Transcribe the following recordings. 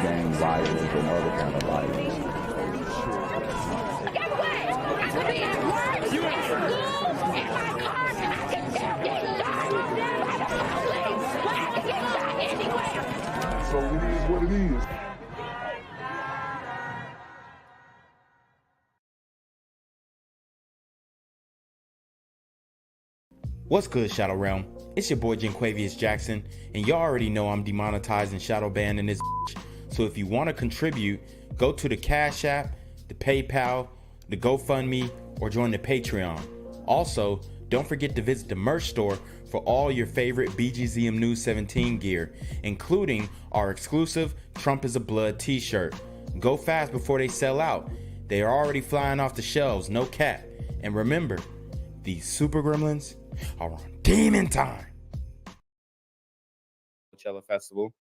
gang violence and other kind of violence. Get away! I could be at work, at school, in my car, I can still get shot by the police. But I can get shot anywhere. So it is what it is. What's good, Shadow Realm? It's your boy Jenquavius Jackson, and y'all already know I'm demonetized and shadow banned in this bitch. So if you want to contribute, go to the Cash App, the PayPal, the GoFundMe, or join the Patreon. Also, don't forget to visit the merch store for all your favorite BGZM News 17 gear, including our exclusive Trump is a Blood t-shirt. Go fast before they sell out. They are already flying off the shelves, no cap. And remember, these super gremlins are on demon time. Coachella Festival.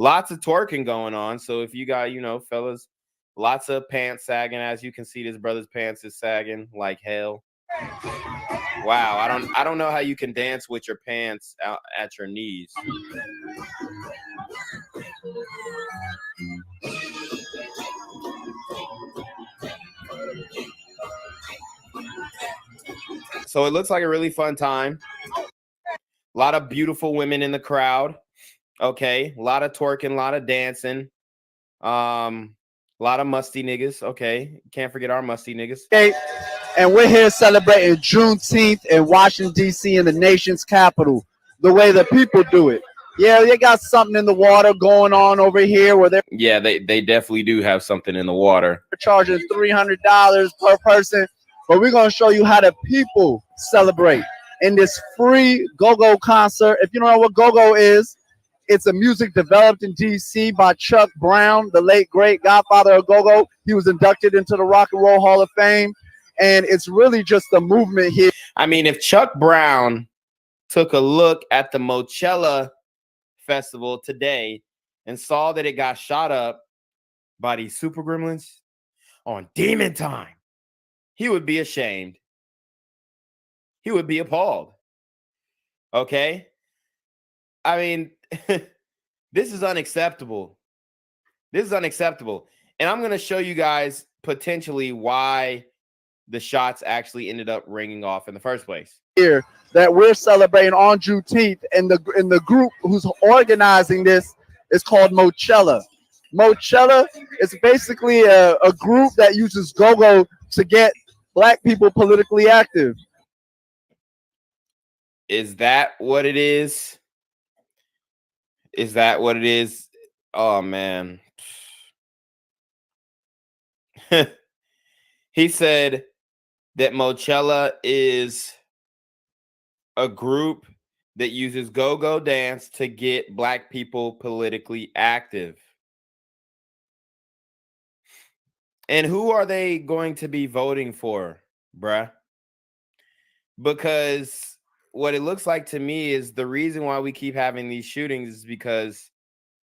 Lots of twerking going on. So if you got, fellas, lots of pants sagging. As you can see, this brother's pants is sagging like hell. Wow, I don't know how you can dance with your pants out at your knees. So it looks like a really fun time. A lot of beautiful women in the crowd. Okay, a lot of twerking, a lot of dancing. A lot of musty niggas. Okay, can't forget our musty niggas. Okay, and we're here celebrating Juneteenth in Washington, D.C. in the nation's capital, the way the people do it. Yeah, they got something in the water going on over here where they're they definitely do have something in the water. Charging $300 per person, but we're going to show you how the people celebrate in this free go-go concert. If you don't know what go-go is, it's a music developed in D.C. by Chuck Brown, the late, great godfather of go-go. He was inducted into the Rock and Roll Hall of Fame, and it's really just a movement here. I mean, if Chuck Brown took a look at the Mochella Festival today and saw that it got shot up by these super gremlins on demon time, he would be ashamed. He would be appalled. Okay? I mean, this is unacceptable. This is unacceptable. And I'm going to show you guys potentially why the shots actually ended up ringing off in the first place. Here that we're celebrating on Juneteenth, and the group who's organizing this is called Mochella. Mochella is basically a group that uses go-go to get black people politically active. Is that what it is? Is that what it is? Oh, man. He said that Mochella is a group that uses go-go dance to get black people politically active. And who are they going to be voting for, bruh? Because what it looks like to me is the reason why we keep having these shootings is because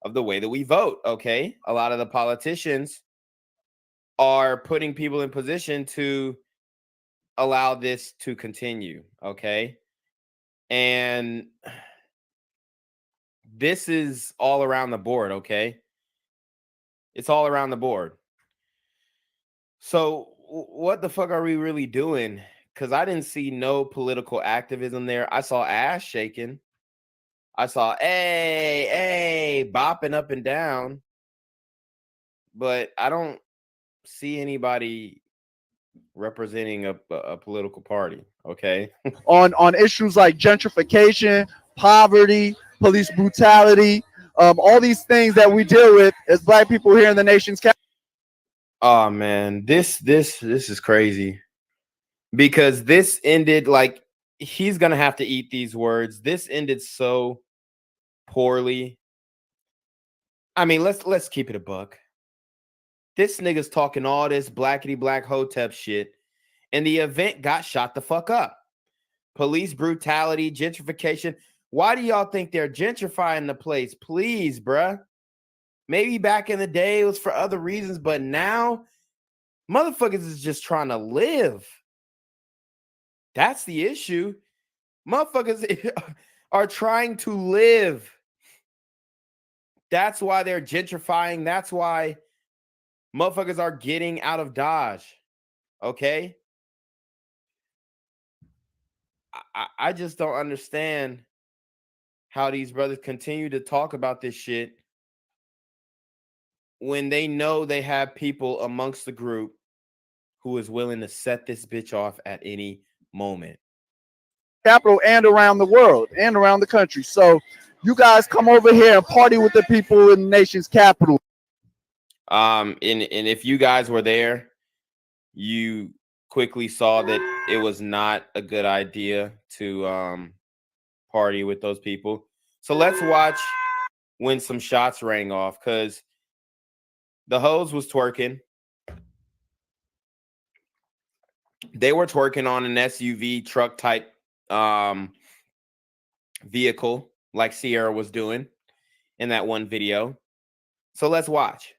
of the way that we vote, okay? A lot of the politicians are putting people in position to allow this to continue, okay? And this is all around the board, okay? It's all around the board. So what the fuck are we really doing? Because I didn't see no political activism there. I saw ass shaking. I saw, hey, bopping up and down. But I don't see anybody representing a political party, okay? on issues like gentrification, poverty, police brutality, all these things that we deal with as black people here in the nation's capital. Oh man, this is crazy. Because this ended like he's gonna have to eat these words. This ended so poorly. I mean, let's keep it a buck. This nigga's talking all this blackity black hotep shit, and the event got shot the fuck up. Police brutality, gentrification. Why do y'all think they're gentrifying the place? Please, bruh. Maybe back in the day it was for other reasons, but now motherfuckers is just trying to live. That's the issue. Motherfuckers are trying to live. That's why they're gentrifying. That's why motherfuckers are getting out of Dodge. Okay? I just don't understand how these brothers continue to talk about this shit when they know they have people amongst the group who is willing to set this bitch off at any moment. Capital and around the world and around the country. So you guys come over here and party with the people in the nation's capital. And if you guys were there, you quickly saw that it was not a good idea to party with those people. So let's watch when some shots rang off, because the hoes was twerking. They were twerking on an SUV truck type vehicle like Sierra was doing in that one video. So let's watch.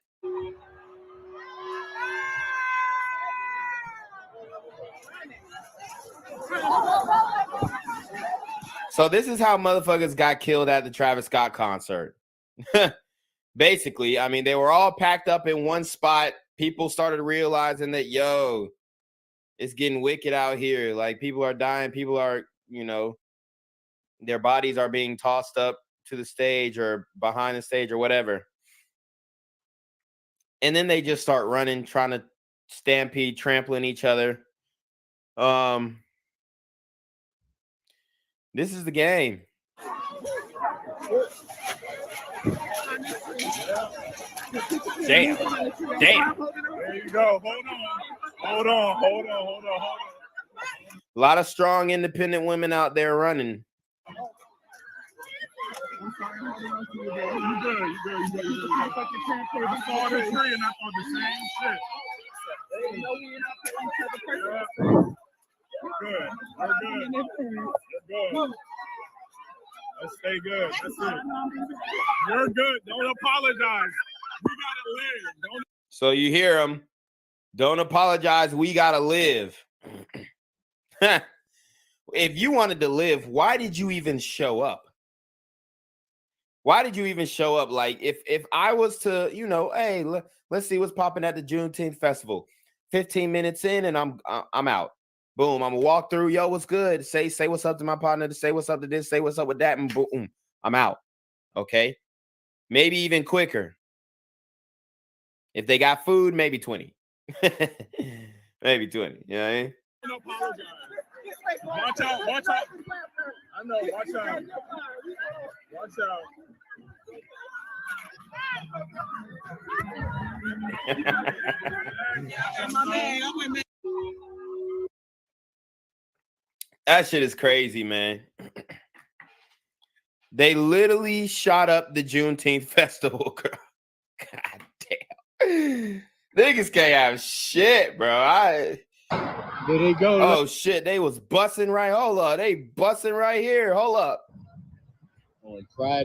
So this is how motherfuckers got killed at the Travis Scott concert. Basically, I mean, they were all packed up in one spot. People started realizing that, yo, it's getting wicked out here. Like, people are dying. People are, you know, their bodies are being tossed up to the stage or behind the stage or whatever. And then they just start running, trying to stampede, trampling each other. This is the game. Damn. Damn. There you go. Hold on. A lot of strong, independent women out there running. You good. I saw the tree and I thought the same shit. We're good. Let's stay good. That's it. You're good. Don't apologize. We gotta live. So you hear them. Don't apologize. We gotta live. If you wanted to live, why did you even show up? Why did you even show up? Like, if I was to, you know, hey, let's see what's popping at the Juneteenth festival. 15 minutes in and I'm out. Boom, I'm gonna walk through. Yo, what's good? Say what's up to my partner. Say what's up to this. Say what's up with that. And boom, I'm out. Okay, maybe even quicker. If they got food, maybe 20. Maybe 20. You know what I mean? Don't apologize. Watch out. I know, watch out. That shit is crazy, man. They literally shot up the Juneteenth festival, girl. God damn. Niggas can't have shit, bro. There they go. Oh shit, they was busting right. Hold up, they busting right here. Hold up.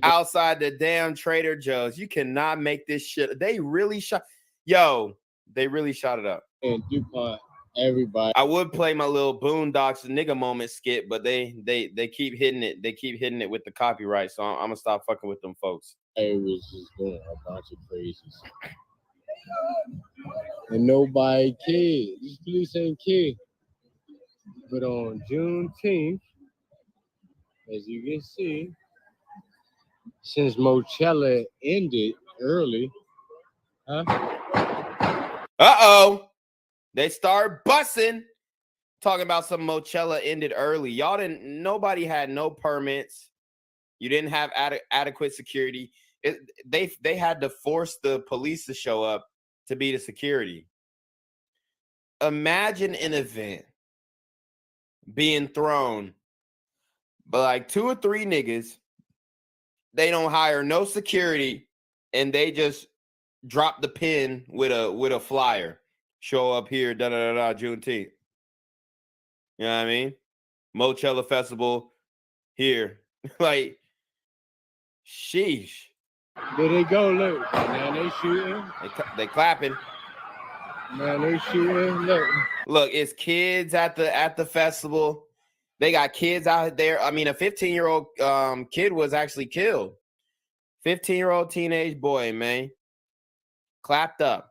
Outside the damn Trader Joe's. You cannot make this shit. They really shot. Yo, they really shot it up. And DuPont, everybody. I would play my little Boondocks nigga moment skit, but they keep hitting it. They keep hitting it with the copyright. So I'm gonna stop fucking with them folks. It was just doing a bunch of crazies. And nobody cared. These police ain't care. But on Juneteenth, as you can see, since Mochella ended early, they start bussing, talking about some Mochella ended early. Nobody had no permits. You didn't have adequate security. They had to force the police to show up to be the security. Imagine an event being thrown by like 2 or 3 niggas. They don't hire no security and they just drop the pin with a flyer. Show up here, Juneteenth. You know what I mean? Mochella Festival here. Like, sheesh. there they go. Look, man, they shooting. They clapping. Man, they shooting. Look, it's kids at the festival. They got kids out there. I mean, a 15-year-old kid was actually killed. 15-year-old teenage boy, man. Clapped up.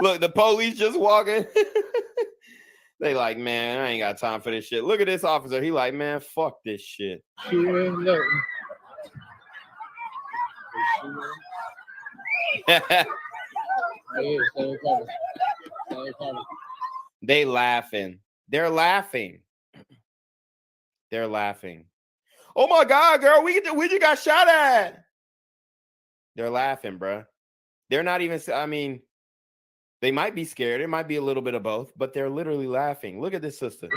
Look, the police just walking. They like, man, I ain't got time for this shit. Look at this officer. He like, man, fuck this shit. Look. They laughing. They're laughing. They're laughing. Oh my God, girl, we just got shot at. They're laughing, bruh. They're not even, I mean, they might be scared. It might be a little bit of both, but they're literally laughing. Look at this sister.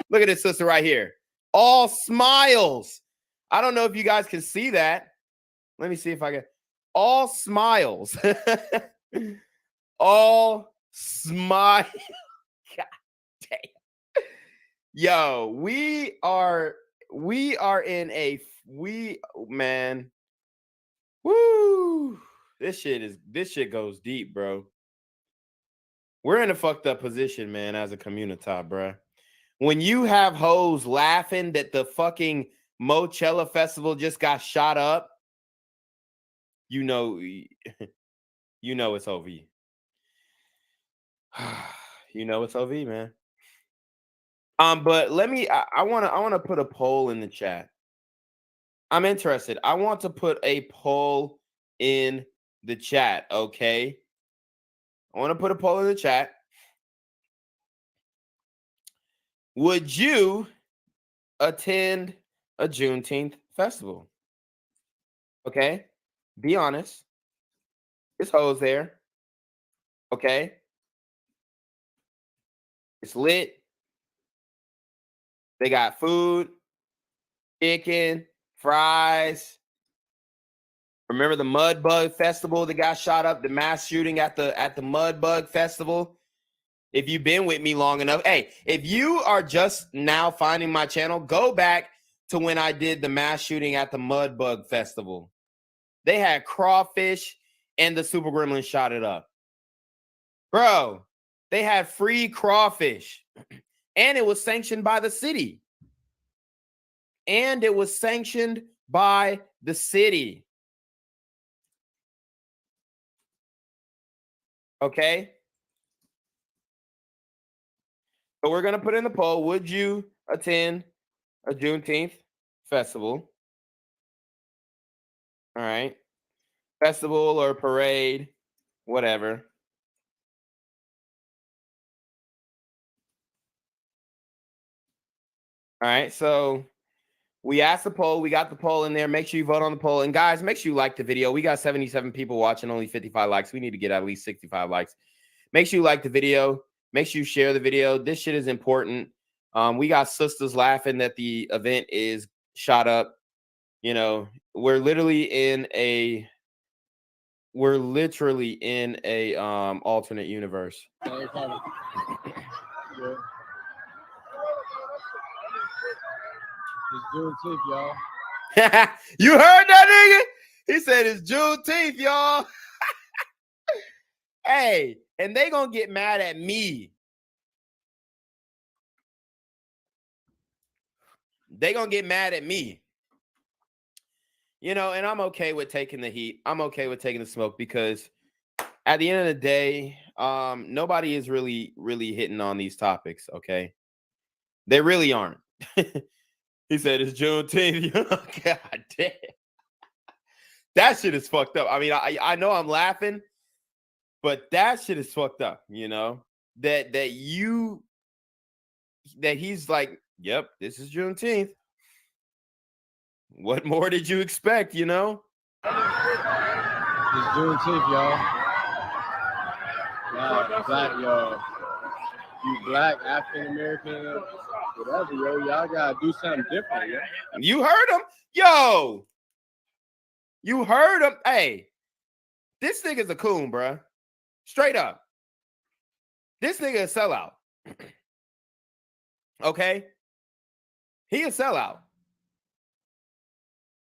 Look at this sister right here. All smiles. I don't know if you guys can see that. Let me see if I can. All smiles. All smile. God damn. Yo, we are in a man. Woo. This shit goes deep, bro. We're in a fucked up position, man, as a community, bro. When you have hoes laughing that the fucking Mochella festival just got shot up, you know it's OV. You know it's OV, man. But let me. I want to put a poll in the chat. I'm interested. I want to put a poll in the chat. Okay. I want to put a poll in the chat. Would you attend a Juneteenth festival? Okay. Be honest. It's hoes there. Okay. It's lit. They got food, chicken, fries. Remember the Mud Bug Festival that got shot up, the mass shooting at the Mud Bug Festival? If you've been with me long enough, hey, if you are just now finding my channel, go back to when I did the mass shooting at the Mud Bug Festival. They had crawfish and the Super Gremlin shot it up. Bro, they had free crawfish. And it was sanctioned by the city. And it was sanctioned by the city. Okay. So we're going to put in the poll. Would you attend a Juneteenth festival? All right. Festival or parade, whatever. All right. So we asked the poll. We got the poll in there. Make sure you vote on the poll. And guys, make sure you like the video. We got 77 people watching, only 55 likes. We need to get at least 65 likes. Make sure you like the video. Make sure you share the video. This shit is important. We got sisters laughing that the event is shot up. You know, we're literally in a alternate universe. It's Juneteenth, y'all. You heard that nigga? He said it's Juneteenth, y'all. Hey, and they gonna get mad at me. They gonna get mad at me. You know, and I'm okay with taking the heat. I'm okay with taking the smoke because at the end of the day, nobody is really hitting on these topics, okay? They really aren't. He said it's Juneteenth. God damn. That shit is fucked up. I mean, I know I'm laughing, but that shit is fucked up, you know? That he's like, yep, this is Juneteenth. What more did you expect, you know? It's Juneteenth, y'all. Black, y'all. You black, African American, whatever, yo. Y'all gotta do something different, yo. You heard him? Yo! You heard him? Hey, this nigga's a coon, bruh. Straight up. This nigga a sellout. Okay? He a sellout.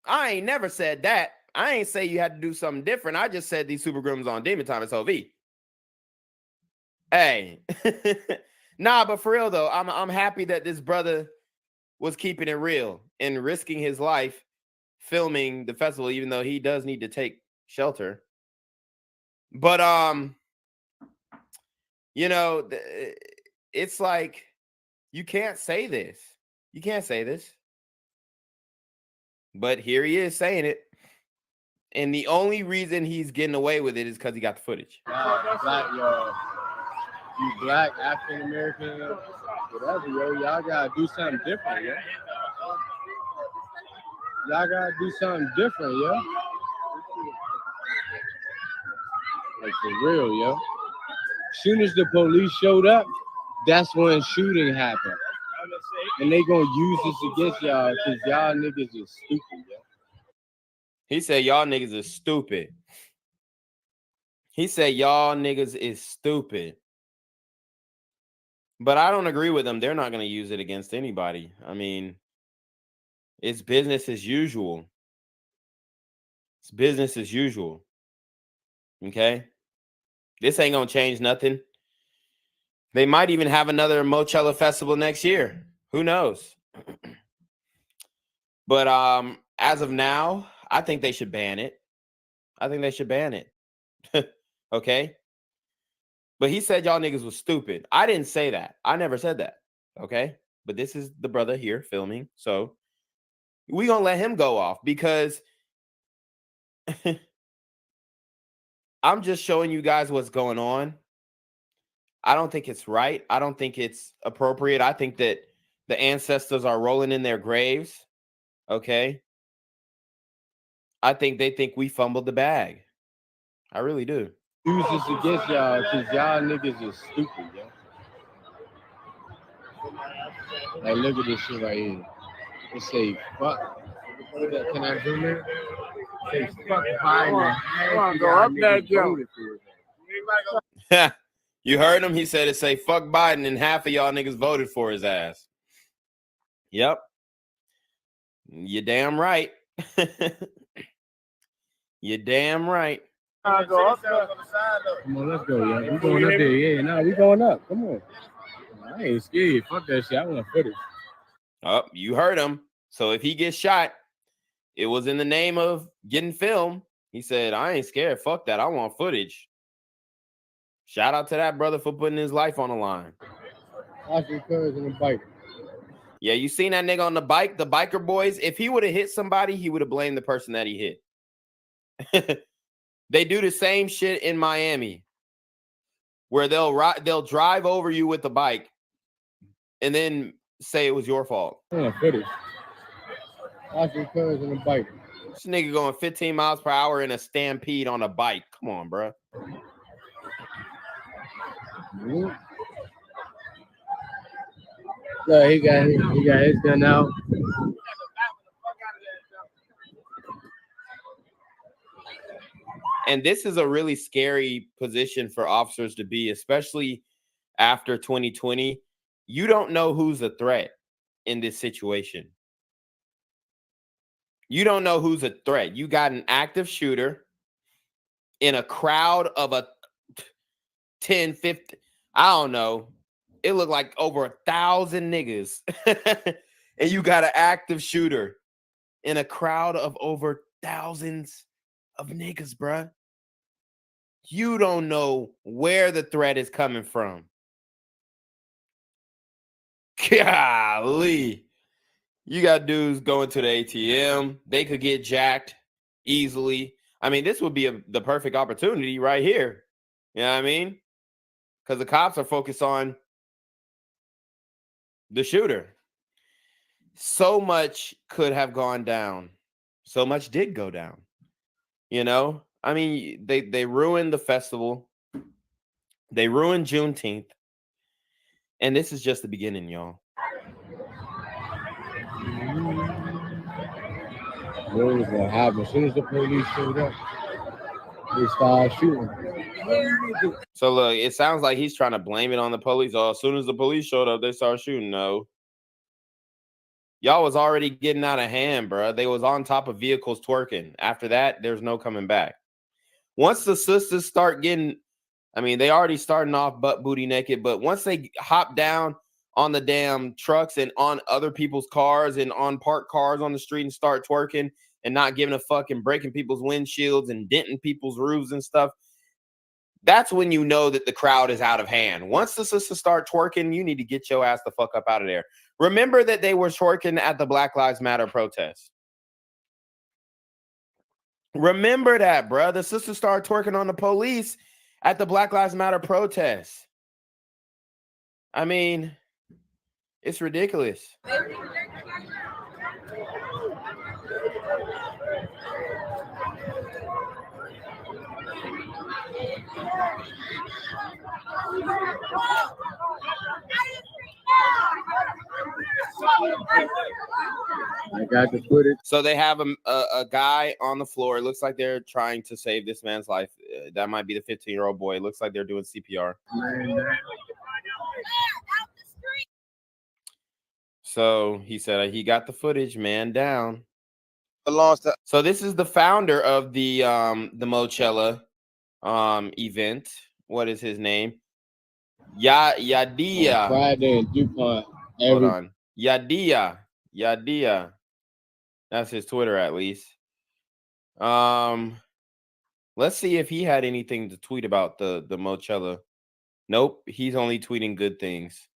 I ain't never said that. I ain't say you had to do something different. I just said these super grooms on demon time. It's OV. Hey, nah, but for real though, I'm happy that this brother was keeping it real and risking his life filming the festival, even though he does need to take shelter. But you know, it's like you can't say this. You can't say this. But here he is saying it. And the only reason he's getting away with it is because he got the footage. You black, African American, whatever, yo. Y'all gotta do something different, yo. Y'all gotta do something different, yo. Like for real, yo. Soon as the police showed up, that's when shooting happened. And they gonna use this against y'all because y'all niggas is stupid, yo. He said y'all niggas is stupid. He said y'all niggas is stupid. But I don't agree with them. They're not going to use it against anybody. I mean, it's business as usual. It's business as usual. Okay? This ain't going to change nothing. They might even have another Mochella festival next year. Who knows? But as of now, I think they should ban it. I think they should ban it. Okay? But he said y'all niggas was stupid. I didn't say that. I never said that. Okay? But this is the brother here filming. So we gonna let him go off because I'm just showing you guys what's going on. I don't think it's right. I don't think it's appropriate. I think that the ancestors are rolling in their graves. Okay? I think they think we fumbled the bag. I really do. Use this against y'all because y'all niggas is stupid, yo. Like, look at this shit right here. It say, fuck. Can I zoom in? It say, fuck Biden. Come on, go up that joke. You heard him? He said it say, fuck Biden, and half of y'all niggas voted for his ass. Yep. You're damn right. You're damn right. Go up there. Come on, let's go, yo. We going up there. Yeah, no, we going up. Come on. I ain't scared. Fuck that shit. I want footage. Oh, you heard him. So if he gets shot, it was in the name of getting film. He said, I ain't scared. Fuck that. I want footage. Shout out to that brother for putting his life on the line. Watch your cuz on the bike. Yeah, you seen that nigga on the bike, the biker boys? If he would have hit somebody, he would have blamed the person that he hit. They do the same shit in Miami where they'll drive over you with the bike and then say it was your fault. Yeah, footage. Watch your cuz on the bike. This nigga going 15 miles per hour in a stampede on a bike. Come on, bro. Mm-hmm. So he got his gun out. And this is a really scary position for officers to be, especially after 2020. You don't know who's a threat in this situation. You don't know who's a threat. You got an active shooter in a crowd of a 10, 50, I don't know. It looked like over 1,000 niggas. And you got an active shooter in a crowd of over thousands of niggas, bruh. You don't know where the threat is coming from. Golly. You got dudes going to the ATM. They could get jacked easily. I mean, this would be the perfect opportunity right here. You know what I mean? Because the cops are focused on the shooter. So much could have gone down. So much did go down. You know? I mean, they ruined the festival. They ruined Juneteenth. And this is just the beginning, y'all. What was gonna happen? As soon as the police showed up, they started shooting. So look, it sounds like he's trying to blame it on the police. Oh, as soon as the police showed up, they started shooting. No. Y'all was already getting out of hand, bro. They was on top of vehicles twerking. After that, there's no coming back. Once the sisters start getting, I mean, they already starting off butt booty naked, but once they hop down on the damn trucks and on other people's cars and on parked cars on the street and start twerking and not giving a fuck and breaking people's windshields and denting people's roofs and stuff, that's when you know that the crowd is out of hand. Once the sisters start twerking, you need to get your ass the fuck up out of there. Remember that they were twerking at the Black Lives Matter protest. Remember that, bro. The sisters started twerking on the police at the Black Lives Matter protest. I mean, it's ridiculous. I got the footage. So they have a guy on the floor. It looks like they're trying to save this man's life. That might be the 15-year-old boy. It looks like they're doing CPR. So he said he got the footage, man down. Belongs to. So this is the founder of the Mochella event. What is his name? Yadia. Friday and DuPont. Hold on. Yadia. That's his Twitter, at least. Let's see if he had anything to tweet about the Mochella. Nope, he's only tweeting good things.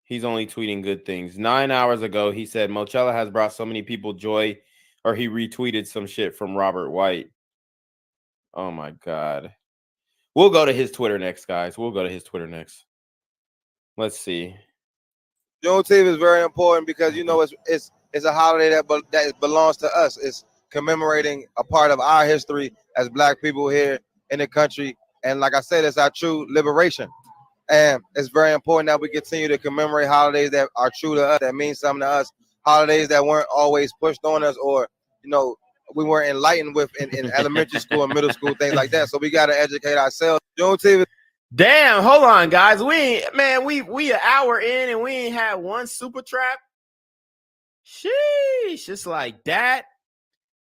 He's only tweeting good things. 9 hours ago, he said Mochella has brought so many people joy, or he retweeted some shit from Robert White. Oh my God. We'll go to his Twitter next, guys. We'll go to his Twitter next. Let's see. Juneteenth is very important because it's a holiday that belongs to us. It's commemorating a part of our history as Black people here in the country, and like I said, it's our true liberation. And it's very important that we continue to commemorate holidays that are true to us, that mean something to us, holidays that weren't always pushed on us, or we weren't enlightened with in elementary school and middle school, things like that. So we got to educate ourselves. Juneteenth. Damn, hold on, guys. We an hour in and we ain't had one super trap. Sheesh, it's like that.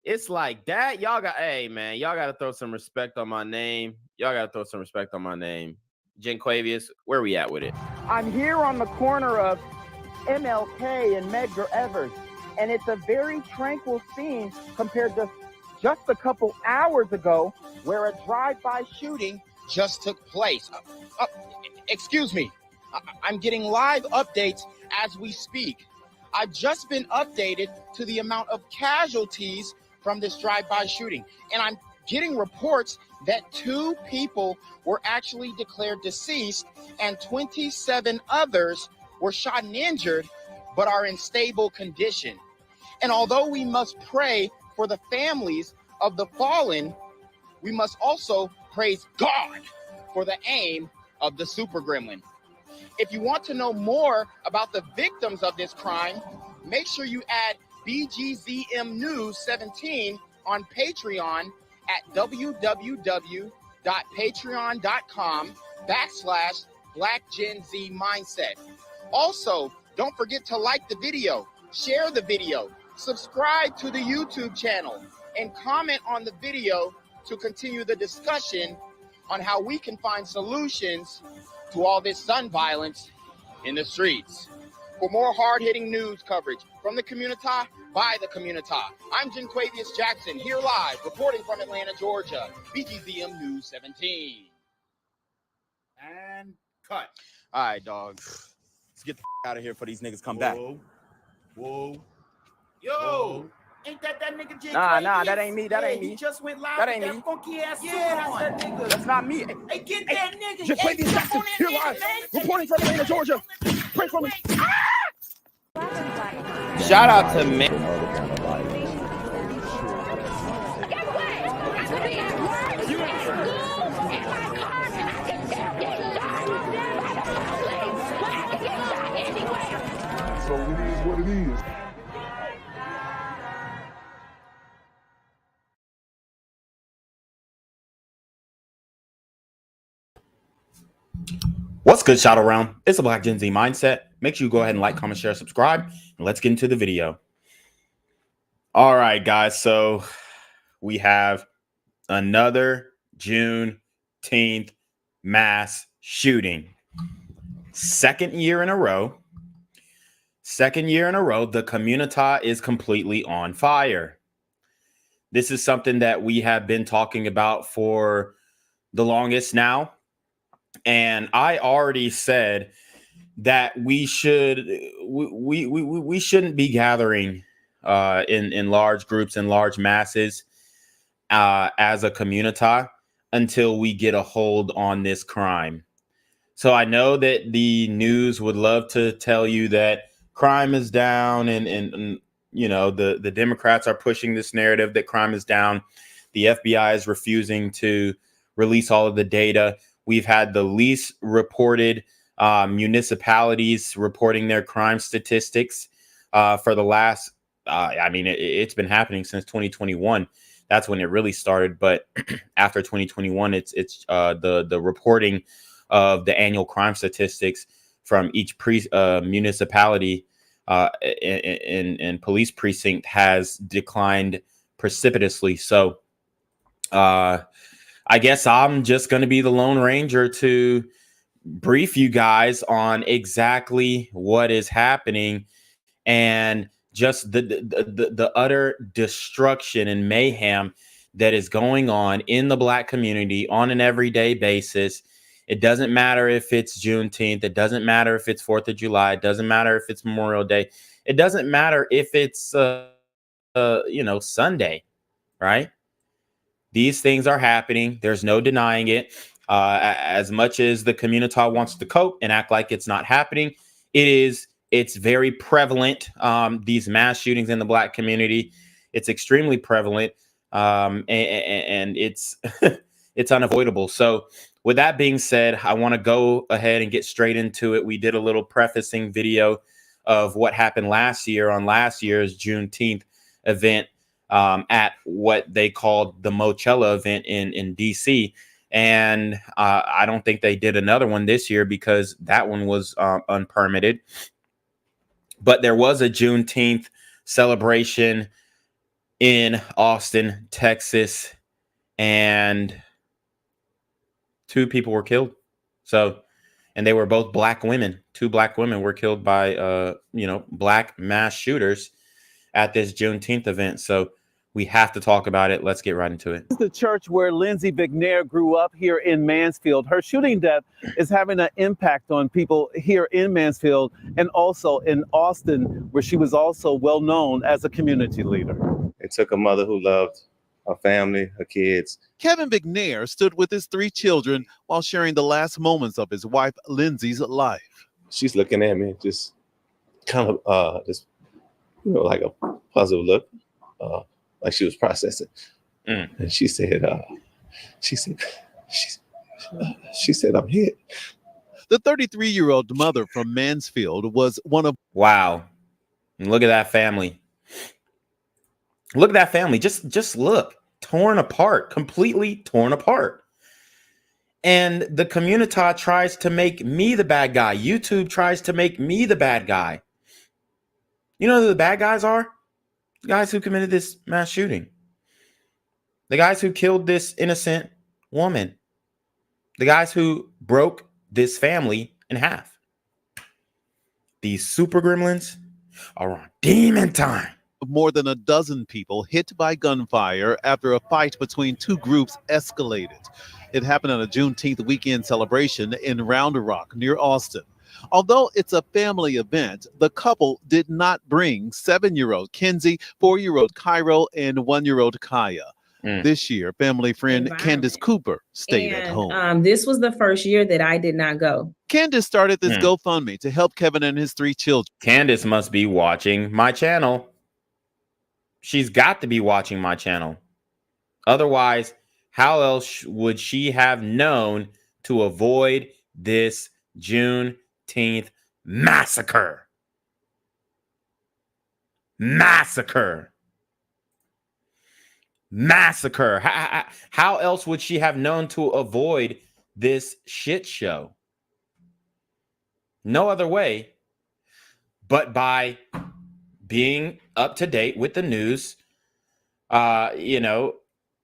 It's like that. Y'all got, hey man, y'all got to throw some respect on my name. Y'all got to throw some respect on my name. Jenquavius, where we at with it? I'm here on the corner of MLK and Medgar Evers, and it's a very tranquil scene compared to just a couple hours ago where a drive-by shooting just took place. Excuse me. I'm getting live updates as we speak. I've just been updated to the amount of casualties from this drive-by shooting, and I'm getting reports that 2 people were actually declared deceased and 27 others were shot and injured but are in stable condition. And although we must pray for the families of the fallen, we must also praise God for the aim of the super gremlin. If you want to know more about the victims of this crime, make sure you add BGZM News 17 on Patreon at www.patreon.com/blackgenzmindset. Also, don't forget to like the video, share the video, subscribe to the YouTube channel, and comment on the video to continue the discussion on how we can find solutions to all this gun violence in the streets. For more hard-hitting news coverage from the community, by the community, I'm Jenquavius Jackson, here live, reporting from Atlanta, Georgia, BGZM News 17. And cut. All right, dog. Let's get the out of here before these niggas come back. Whoa. Yo. Ain't that nigga J? Nah, that ain't me. That ain't me. He just went live. That ain't me. Funky ass that's that nigga. That's not me. Hey, get that nigga. Jenquavius Jackson, here live, reporting from Atlanta, Georgia. Pray for me. Shout out to me. Get away! I could be at work, at school, in my car, and I can still get shot by the police. But I can get shot anywhere. So it is what it is. What's good, Shadow Realm? It's a Black Gen Z Mindset. make sure you go ahead and like, comment, share, subscribe, and let's get into the video. All right, guys. So we have another Juneteenth mass shooting. Second year in a row, the community is completely on fire. This is something that we have been talking about for the longest now. And I already said that we shouldn't be gathering in large groups and large masses as a community until we get a hold on this crime. So I know that the news would love to tell you that crime is down and you know, the Democrats are pushing this narrative that crime is down. The FBI is refusing to release all of the data. We've had the least reported municipalities reporting their crime statistics for the last, it's been happening since 2021. That's when it really started. But after 2021, it's the reporting of the annual crime statistics from each municipality and police precinct has declined precipitously. So I guess I'm just going to be the Lone Ranger to brief you guys on exactly what is happening and just the utter destruction and mayhem that is going on in the Black community on an everyday basis. It doesn't matter if it's Juneteenth. It doesn't matter if it's 4th of July. It doesn't matter if it's Memorial Day. It doesn't matter if it's, Sunday, right? These things are happening. There's no denying it. As much as the community wants to cope and act like it's not happening, it's very prevalent. These mass shootings in the Black community, it's extremely prevalent. And it's, it's unavoidable. So with that being said, I want to go ahead and get straight into it. We did a little prefacing video of what happened last year on last year's Juneteenth event at what they called the Mochella event in DC. And I don't think they did another one this year because that one was unpermitted. But there was a Juneteenth celebration in Austin, Texas, and 2 people were killed. So, and they were both Black women. 2 Black women were killed by, Black mass shooters at this Juneteenth event. So we have to talk about it. Let's get right into it. This is the church where Lyndsey Vicknair grew up here in Mansfield. Her shooting death is having an impact on people here in Mansfield and also in Austin, where she was also well known as a community leader. It took a mother who loved her family, her kids. Kevin Vicknair stood with his 3 children while sharing the last moments of his wife Lyndsey's life. She's looking at me, just kind of like a puzzled look, like she was processing. And she said, I'm hit. The 33-year-old mother from Mansfield was one of. Wow. And look at that family. Look at that family. Just look. Torn apart. Completely torn apart. And the community tries to make me the bad guy. YouTube tries to make me the bad guy. You know who the bad guys are? The guys who committed this mass shooting. The guys who killed this innocent woman. The guys who broke this family in half. These super gremlins are on demon time. More than a dozen people hit by gunfire after a fight between 2 groups escalated. It happened at a Juneteenth weekend celebration in Round Rock near Austin. Although it's a family event, the couple did not bring 7-year-old Kenzie, 4-year-old Cairo, and 1-year-old Kaya. This year, family friend Candace Cooper stayed at home. This was the first year that I did not go. Candace started this GoFundMe to help Kevin and his 3 children. Candace must be watching my channel. She's got to be watching my channel. Otherwise, how else would she have known to avoid this Juneteenth massacre? Massacre. How else would she have known to avoid this shit show? No other way but by being up to date with the news,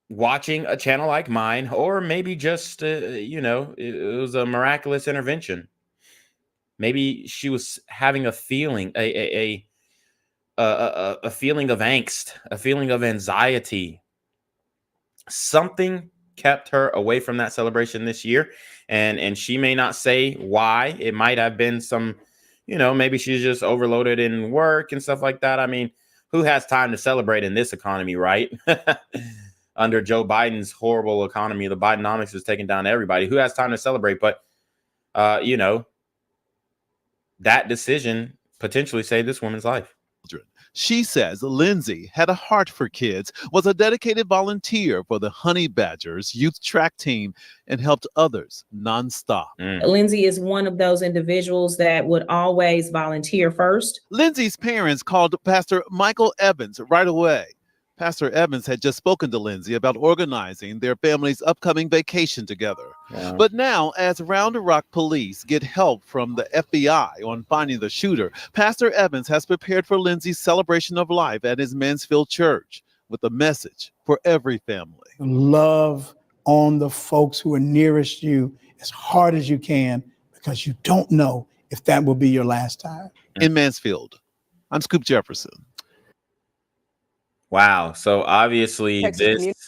watching a channel like mine, or maybe just, it was a miraculous intervention. Maybe she was having a feeling, a feeling of angst, a feeling of anxiety. Something kept her away from that celebration this year, and she may not say why. It might have been some, maybe she's just overloaded in work and stuff like that. I mean, who has time to celebrate in this economy, right? Under Joe Biden's horrible economy, the Bidenomics is taking down everybody. Who has time to celebrate? But that decision potentially saved this woman's life. She says Lyndsey had a heart for kids, was a dedicated volunteer for the Honey Badgers youth track team, and helped others nonstop. Lyndsey is one of those individuals that would always volunteer first. Lyndsey's parents called Pastor Michael Evans right away. Pastor Evans had just spoken to Lyndsey about organizing their family's upcoming vacation together. Yeah. But now, as Round Rock police get help from the FBI on finding the shooter, Pastor Evans has prepared for Lyndsey's celebration of life at his Mansfield church with a message for every family. Love on the folks who are nearest you as hard as you can, because you don't know if that will be your last time. In Mansfield, I'm Scoop Jefferson. Wow. So obviously this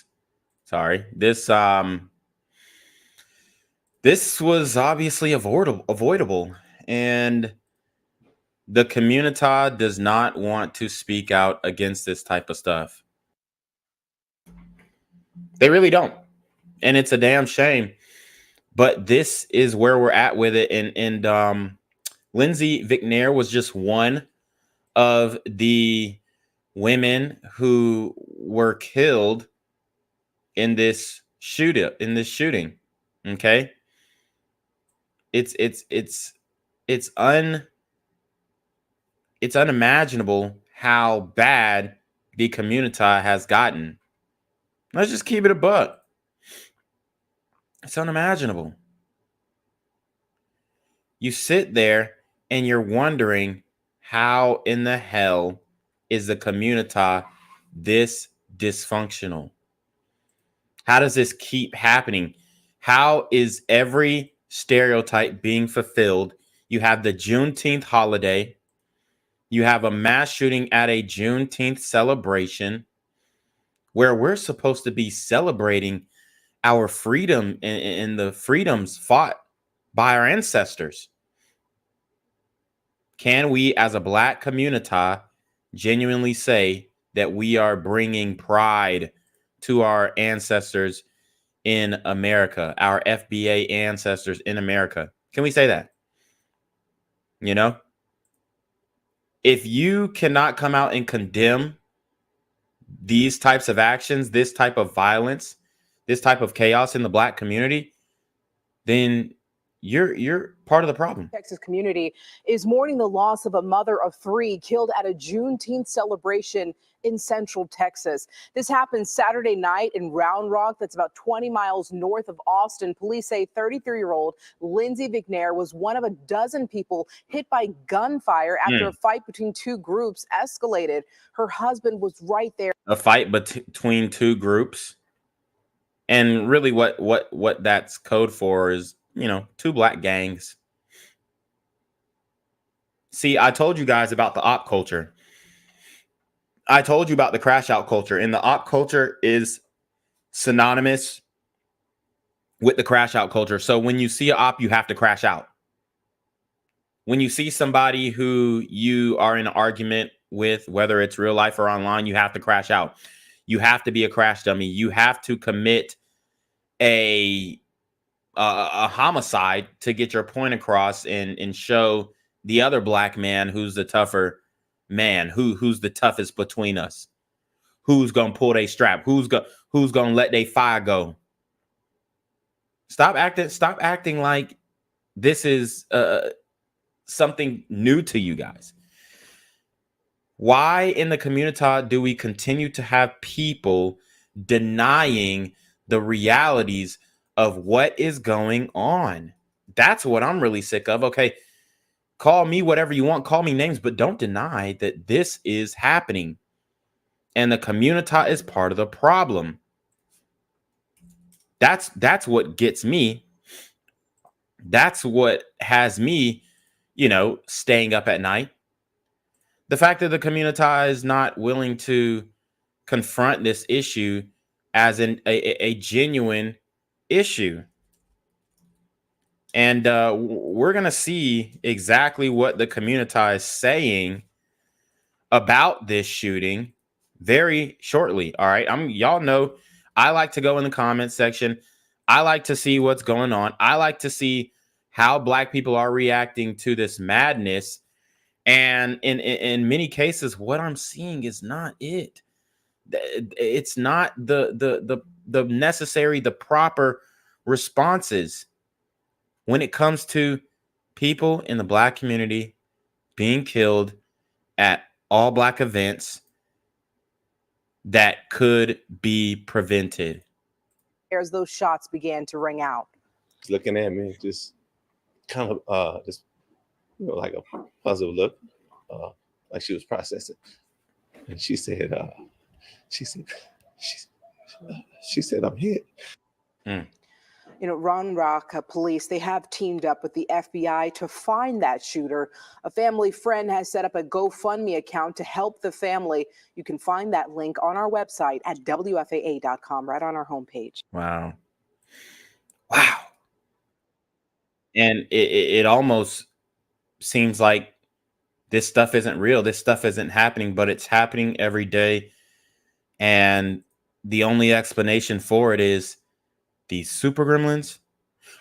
was obviously avoidable. And the community does not want to speak out against this type of stuff. They really don't. And it's a damn shame. But this is where we're at with it. And Lyndsey Vicknair was just one of the women who were killed in this shooting. Okay. It's unimaginable how bad the community has gotten. Let's just keep it a buck. It's unimaginable. You sit there and you're wondering, how in the hell is the community this dysfunctional? How does this keep happening? How is every stereotype being fulfilled? You have the Juneteenth holiday. You have a mass shooting at a Juneteenth celebration where we're supposed to be celebrating our freedom and the freedoms fought by our ancestors. Can we, as a Black community, genuinely say that we are bringing pride to our ancestors in America, our FBA ancestors in America? Can we say that? If you cannot come out and condemn these types of actions, this type of violence, this type of chaos in the Black community, then you're part of the problem. Texas community is mourning the loss of a mother of 3 killed at a Juneteenth celebration in Central Texas. This happened Saturday night in Round Rock, that's about 20 miles north of Austin. Police say 33-year-old Lyndsey Vicknair was one of a dozen people hit by gunfire after a fight between 2 groups escalated. Her husband was right there. A fight between 2 groups. And really what that's code for is, 2 black gangs. See, I told you guys about the op culture. I told you about the crash out culture, and the op culture is synonymous with the crash out culture. So when you see an op, you have to crash out. When you see somebody who you are in an argument with, whether it's real life or online, you have to crash out. You have to be a crash dummy. You have to commit a homicide to get your point across and show the other black man who's the tougher man, who's the toughest between us, who's gonna pull their strap, who's gonna let their fire go. Stop acting like this is something new to you guys. Why in the community do we continue to have people denying the realities of what is going on? That's what I'm really sick of. Okay, Call me whatever you want, call me names, but don't deny that this is happening. And the community is part of the problem. That's what gets me. That's what has me, staying up at night. The fact that the community is not willing to confront this issue as a genuine issue. And we're going to see exactly what the community is saying about this shooting very shortly. All right. Y'all know I like to go in the comment section. I like to see what's going on. I like to see how Black people are reacting to this madness. And in many cases, what I'm seeing is not it. It's not the necessary, the proper responses when it comes to people in the Black community being killed at all Black events that could be prevented. As those shots began to ring out. Looking at me, just kind of just like a puzzled look, like she was processing. And she said, she said, I'm hit. Round Rock police, they have teamed up with the FBI to find that shooter. A family friend has set up a GoFundMe account to help the family. You can find that link on our website at WFAA.com, right on our homepage. Wow. And it almost seems like this stuff isn't real. This stuff isn't happening, but it's happening every day. And the only explanation for it is these super gremlins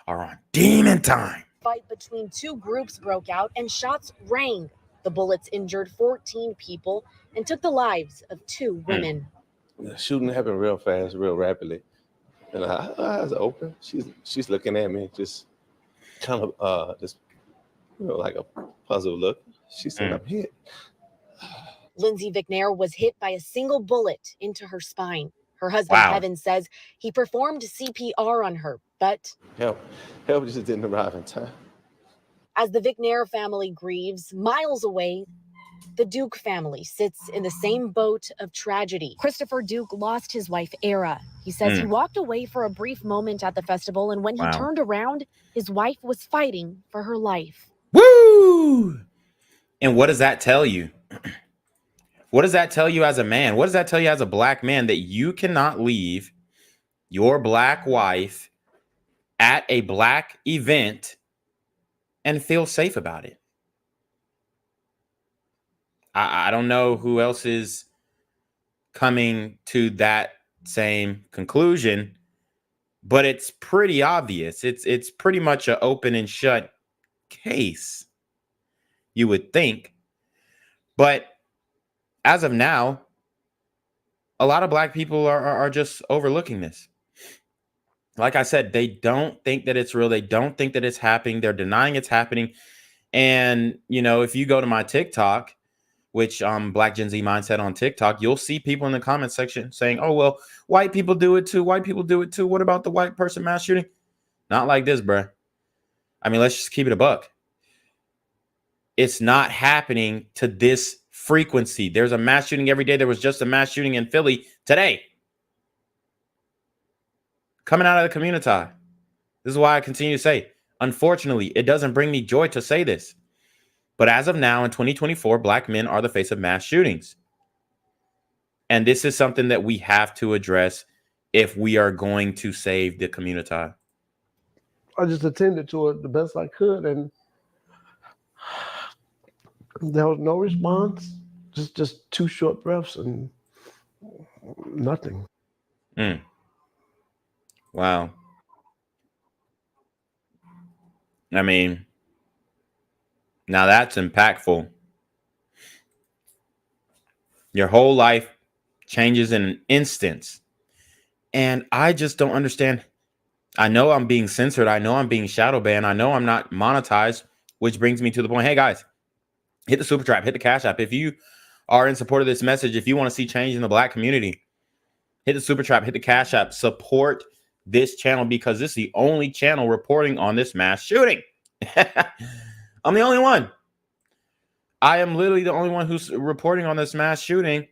are on demon time. Fight between two groups broke out and shots rang. The bullets injured 14 people and took the lives of 2 women. The shooting happened real fast, real rapidly. And her eyes are open. She's looking at me, just kind of just like a puzzled look. She said, I'm hit. Lyndsey Vicknair was hit by a single bullet into her spine. Her husband, Kevin, says he performed CPR on her, but help just didn't arrive in time. As the Vicknair family grieves, miles away, the Duke family sits in the same boat of tragedy. Christopher Duke lost his wife, Ara. He says he walked away for a brief moment at the festival, and when he turned around, his wife was fighting for her life. Woo! And what does that tell you? What does that tell you as a man? What does that tell you as a Black man, that you cannot leave your Black wife at a Black event and feel safe about it? I don't know who else is coming to that same conclusion, but it's pretty obvious. It's pretty much an open and shut case, you would think. But as of now, a lot of Black people are just overlooking this. Like I said, they don't think that it's real. They don't think that it's happening. They're denying it's happening. And, if you go to my TikTok, which Black Gen Z Mindset on TikTok, you'll see people in the comment section saying, oh, well, white people do it too. White people do it too. What about the white person mass shooting? Not like this, bruh. I mean, let's just keep it a buck. It's not happening to this frequency. There's a mass shooting every day. There was just a mass shooting in Philly today. Coming out of the community. This is why I continue to say, unfortunately, it doesn't bring me joy to say this. But as of now, in 2024, Black men are the face of mass shootings. And this is something that we have to address if we are going to save the community. I just attended to it the best I could, and there was no response. Just 2 short breaths and nothing. Wow. I mean, now that's impactful. Your whole life changes in an instant. And I just don't understand. I know I'm being censored. I know I'm being shadow banned. I know I'm not monetized, which brings me to the point. Hey, guys, hit the super trap, hit the Cash App. If you are in support of this message, if you want to see change in the Black community, hit the super trap, hit the Cash App, support this channel, because this is the only channel reporting on this mass shooting. I'm the only one. I am literally the only one who's reporting on this mass shooting.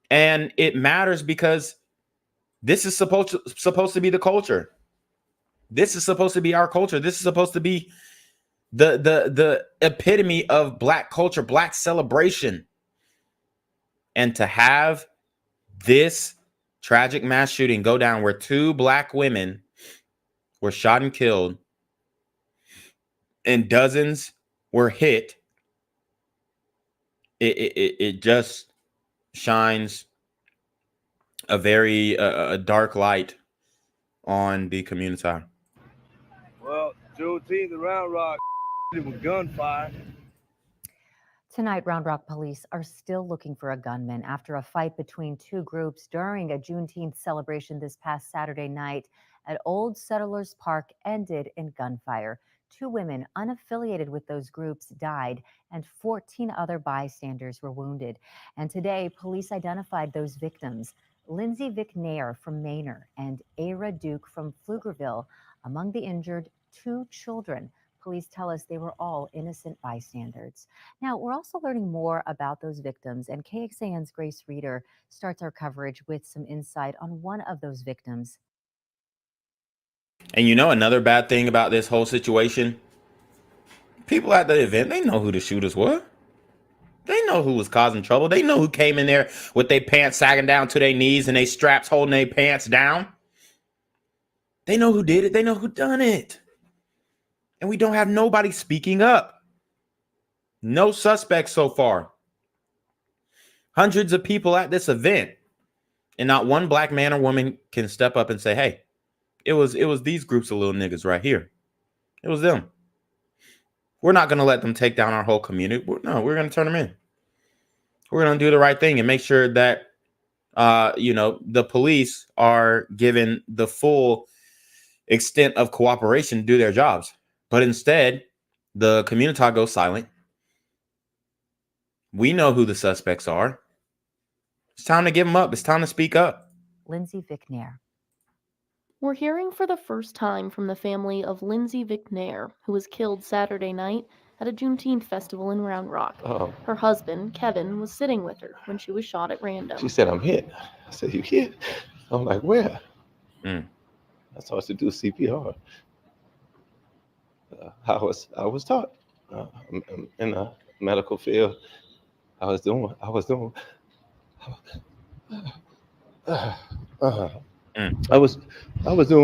And it matters because this is supposed to be the culture. This is supposed to be our culture. This is supposed to be the epitome of Black culture, Black celebration. And to have this tragic mass shooting go down where 2 Black women were shot and killed and dozens were hit, it just shines a very a dark light on the community. Well, Juneteenth in Round Rock, it was gunfire. Tonight, Round Rock police are still looking for a gunman after a fight between 2 groups during a Juneteenth celebration this past Saturday night at Old Settlers Park ended in gunfire. 2 women unaffiliated with those groups died and 14 other bystanders were wounded. And today, police identified those victims, Lyndsey Vicknair from Manor and Ara Duke from Pflugerville. Among the injured, 2 children. Police tell us they were all innocent bystanders. Now, we're also learning more about those victims, and KXAN's Grace Reader starts our coverage with some insight on one of those victims. And you know another bad thing about this whole situation? People at the event, they know who the shooters were. They know who was causing trouble. They know who came in there with their pants sagging down to their knees and their straps holding their pants down. They know who did it. They know who done it. And we don't have nobody speaking up. No suspects so far. Hundreds of people at this event. And not one Black man or woman can step up and say, hey, it was these groups of little niggas right here. It was them. We're not going to let them take down our whole community. No, we're going to turn them in. We're going to do the right thing and make sure that, the police are given the full extent of cooperation to do their jobs. But instead, the community goes silent. We know who the suspects are. It's time to give them up. It's time to speak up. Lyndsey Vicknair. We're hearing for the first time from the family of Lyndsey Vicknair, who was killed Saturday night at a Juneteenth festival in Round Rock. Oh. Her husband, Kevin, was sitting with her when she was shot at random. She said, I'm hit. I said, you hit? I'm like, where? I started to do CPR. I was taught in the medical field. I was doing. I was doing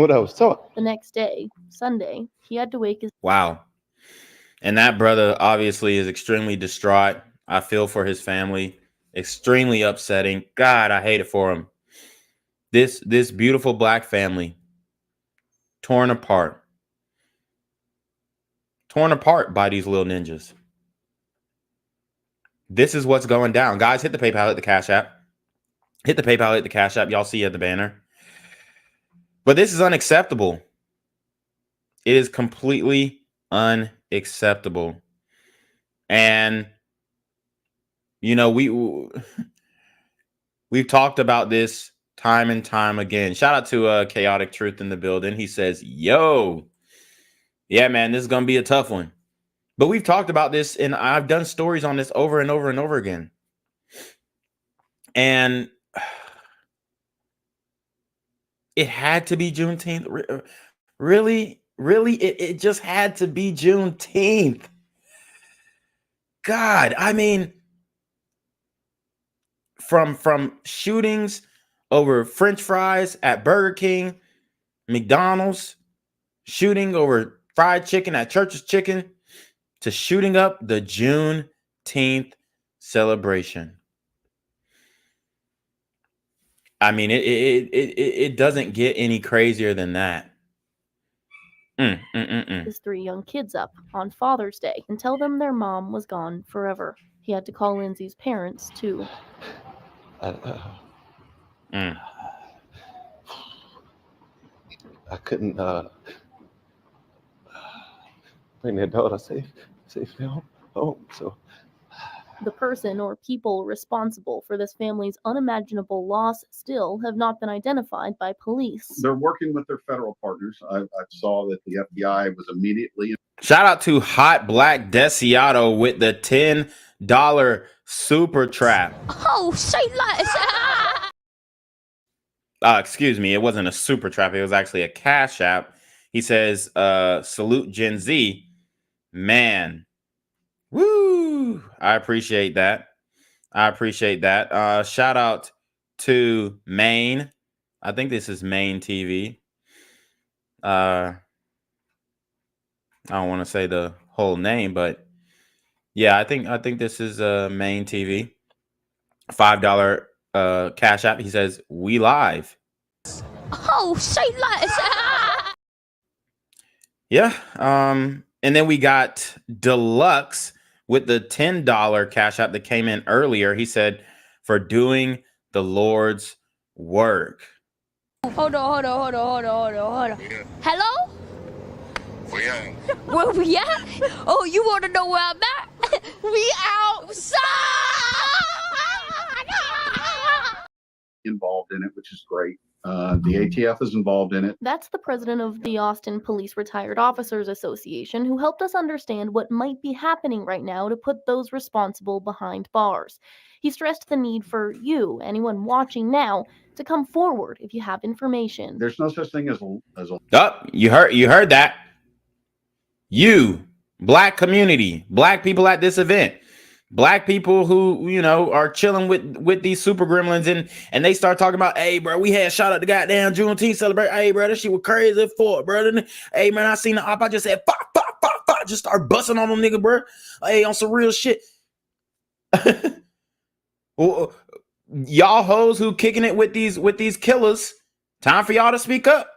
what I was taught. The next day, Sunday, he had to wake his... Wow. And that brother obviously is extremely distraught. I feel for his family. Extremely upsetting. God, I hate it for him. This beautiful Black family torn apart. Torn apart by these little ninjas. This is what's going down. Guys, hit the PayPal, hit the Cash App. Hit the PayPal, hit the Cash App. Y'all see at the banner. But this is unacceptable. It is completely unacceptable. And, we've talked about this time and time again. Shout out to Chaotic Truth in the building. He says, yo, yeah, man, this is going to be a tough one. But we've talked about this, and I've done stories on this over and over and over again. And it had to be Juneteenth. Really, it just had to be Juneteenth. God, I mean, from shootings over French fries at Burger King, McDonald's, shooting over fried chicken at Church's Chicken, to shooting up the Juneteenth celebration. I mean, it doesn't get any crazier than that. His 3 young kids up on Father's Day and tell them their mom was gone forever. He had to call Lyndsey's parents, too. I couldn't bring their daughter safely home. So The person or people responsible for this family's unimaginable loss still have not been identified by police. They're working with their federal partners. I saw that the FBI was immediately. Shout out to Hot Black Desiato with the $10 super trap. Oh, say less. Excuse me, it wasn't a super trap. It was actually a cash app. He says, salute Gen Z. Man. Woo. I appreciate that. Shout out to Maine. I think this is Maine TV. I don't want to say the whole name, but yeah, I think this is Maine TV. $5 cash app. He says, we live. Oh, say less. Yeah. And then we got Deluxe with the $10 cash app that came in earlier. He said, for doing the Lord's work. Hold on. Hello? Where we at? Oh, you want to know where I'm at? We outside! Involved in it, which is great. The ATF is involved in it. That's the president of the Austin Police Retired Officers Association, who helped us understand what might be happening right now to put those responsible behind bars. He stressed the need for you, anyone watching now, to come forward if you have information. There's no such thing as a Oh, you heard that. You, Black community, Black people at this event, Black people who, you know, are chilling with these super gremlins and they start talking about, hey, bro, we had shot at the goddamn Juneteenth celebration. Hey, bro, that shit was crazy for it, bro. Hey, man, I seen the op. I just said, fuck. Just start busting on them nigga, bro. Hey, on some real shit. Well, y'all hoes who kicking it with these killers, time for y'all to speak up.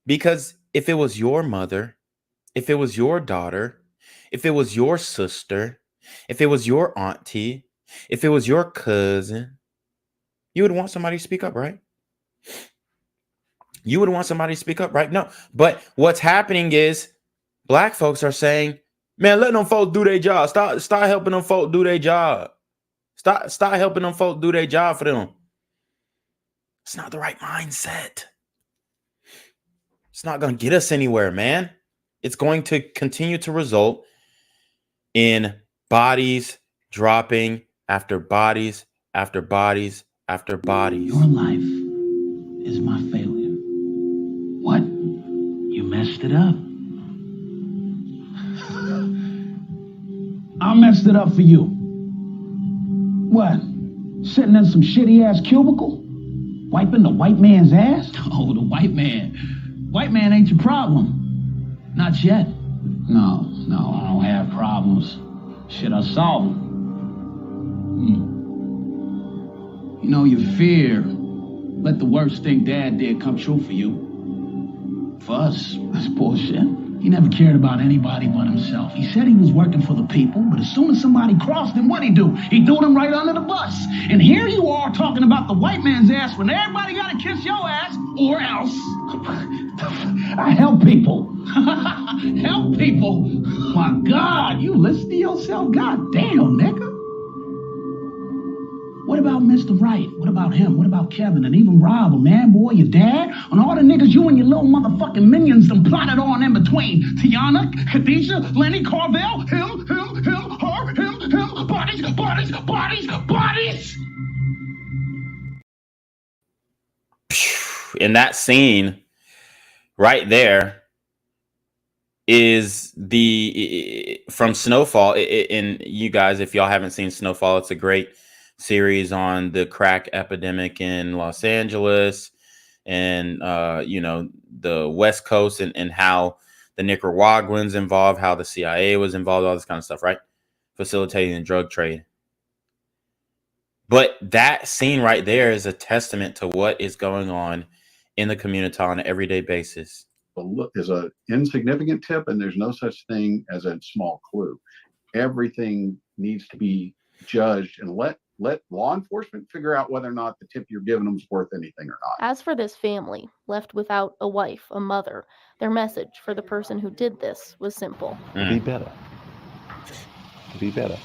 Because if it was your mother, if it was your daughter, if it was your sister, if it was your auntie, if it was your cousin, you would want somebody to speak up, right? You would want somebody to speak up, right? No. But what's happening is Black folks are saying, man, let them folks do their job. Start helping them folks do their job. Start helping them folks do their job for them. It's not the right mindset. It's not going to get us anywhere, man. It's going to continue to result in bodies dropping after bodies after bodies after bodies. Your life is my failure. What? You messed it up. I messed it up for you. What? Sitting in some shitty ass cubicle? Wiping the white man's ass? Oh, the white man. White man ain't your problem. Not yet. No, I don't have problems. Shit, I solve them. You know, your fear. Let the worst thing Dad did come true for you. For us, that's bullshit. He never cared about anybody but himself. He said he was working for the people, but as soon as somebody crossed him, what'd he do? He threw them right under the bus. And here you are talking about the white man's ass when everybody gotta kiss your ass, or else. I help people. Help people. My God, you listen to yourself? God damn, nigga. What about Mr. Wright? What about him? What about Kevin and even Rob, or man, boy, your dad? And all the niggas you and your little motherfucking minions done plotted on in between. Tiana, Khadijah, Lenny, Carvel, him, her, him, bodies. In that scene right there is from Snowfall. And you guys, if y'all haven't seen Snowfall, it's a great series on the crack epidemic in Los Angeles and you know, the West Coast and how the Nicaraguans involved, how the CIA was involved, all this kind of stuff, right? Facilitating the drug trade. But that scene right there is a testament to what is going on in the community on an everyday basis. Look, is an insignificant tip, and there's no such thing as a small clue. Everything needs to be judged, and let law enforcement figure out whether or not the tip you're giving them is worth anything or not. As for this family, left without a wife, a mother, their message for the person who did this was simple. Be better. Be better.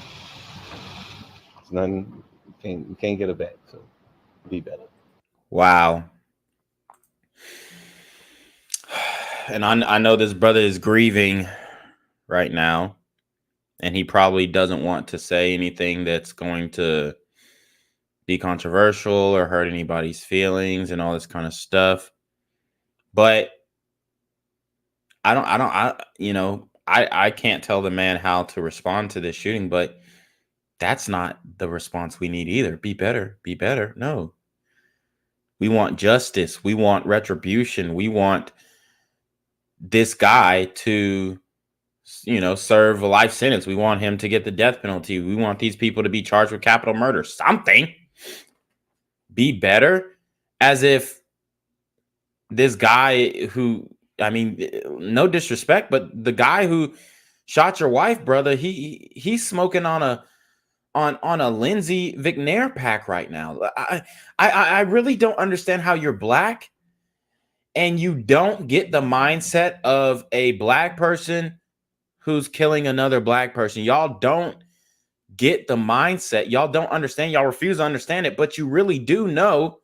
nothing. You can't get it back. So be better. Wow. And I know this brother is grieving right now, and he probably doesn't want to say anything that's going to be controversial or hurt anybody's feelings and all this kind of stuff. But I can't tell the man how to respond to this shooting, but that's not the response we need either. Be better, be better. No. We want justice. We want retribution. We want this guy to, serve a life sentence. We want him to get the death penalty. We want these people to be charged with capital murder. Something. Be better. As if this guy who, no disrespect, but the guy who shot your wife, brother, he's smoking on a Lyndsey Vicknair pack right now. I really don't understand how you're black and you don't get the mindset of a black person who's killing another black person. Y'all don't get the mindset. Y'all don't understand. Y'all refuse to understand it, but you really do know.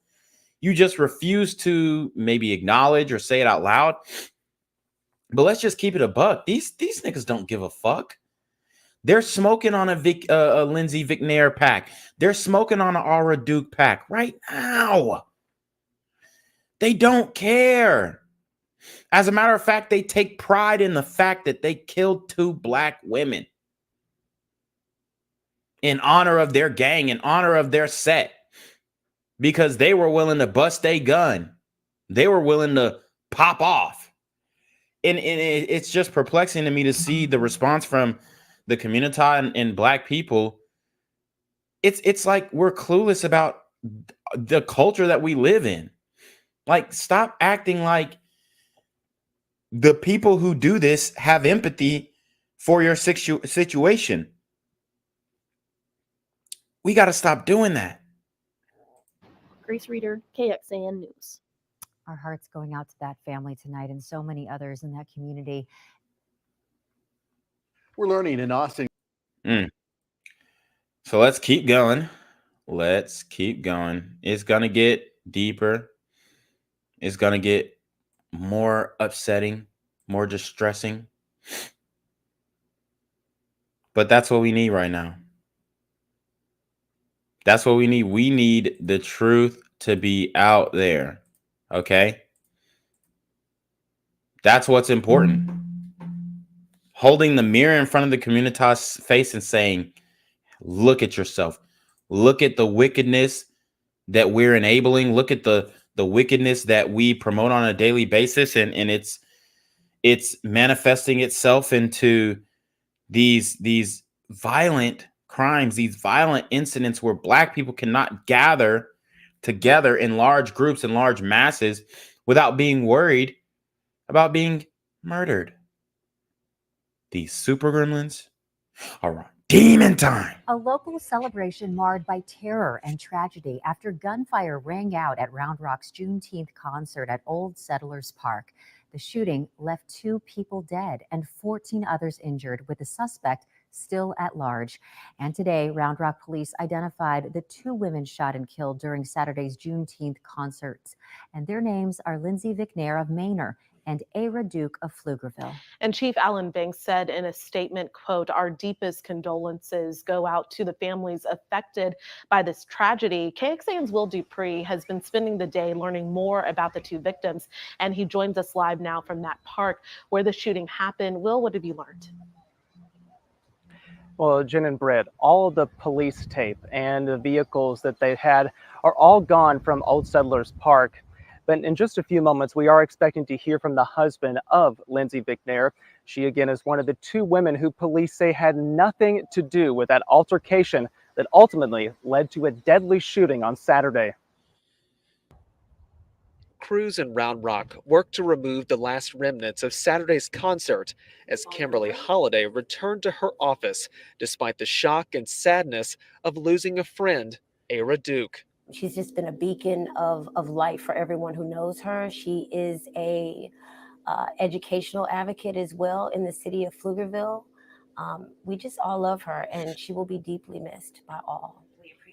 You just refuse to maybe acknowledge or say it out loud. But let's just keep it a buck. These niggas don't give a fuck. They're smoking on a Lyndsey Vicknair pack. They're smoking on an Ara Duke pack right now. They don't care. As a matter of fact, they take pride in the fact that they killed 2 black women in honor of their gang, in honor of their set, because they were willing to bust a gun. They were willing to pop off. And it's just perplexing to me to see the response from the community and black people. It's like we're clueless about the culture that we live in. Like, stop acting like the people who do this have empathy for your situation. We got to stop doing that. Grace Reader, KXAN News. Our hearts going out to that family tonight and so many others in that community. We're learning in Austin. So let's keep going. Let's keep going. It's going to get deeper. It's going to get more upsetting, more distressing. But that's what we need right now. That's what we need. We need the truth to be out there. Okay? That's what's important. Holding the mirror in front of the community's face and saying, look at yourself. Look at the wickedness that we're enabling. Look at the wickedness that we promote on a daily basis. And it's manifesting itself into these violent crimes, these violent incidents where black people cannot gather together in large groups and large masses without being worried about being murdered. These super gremlins are on demon time. A local celebration marred by terror and tragedy after gunfire rang out at Round Rock's Juneteenth concert at Old Settlers Park. The shooting left 2 people dead and 14 others injured, with the suspect still at large. And today, Round Rock police identified the 2 women shot and killed during Saturday's Juneteenth concerts. And their names are Lyndsey Vicknair of Manor and Ara Duke of Pflugerville. And Chief Alan Banks said in a statement, quote, "Our deepest condolences go out to the families affected by this tragedy." KXAN's Will Dupree has been spending the day learning more about the 2 victims, and he joins us live now from that park where the shooting happened. Will, what have you learned? Well, Jen and Britt, all of the police tape and the vehicles that they had are all gone from Old Settlers Park. But in just a few moments, we are expecting to hear from the husband of Lyndsey Vicknair. She, again, is one of the 2 women who police say had nothing to do with that altercation that ultimately led to a deadly shooting on Saturday. Crews in Round Rock worked to remove the last remnants of Saturday's concert as Kimberly Holiday returned to her office despite the shock and sadness of losing a friend, Ara Duke. She's just been a beacon of light for everyone who knows her. She is a educational advocate as well in the city of Pflugerville. We just all love her, and she will be deeply missed by all.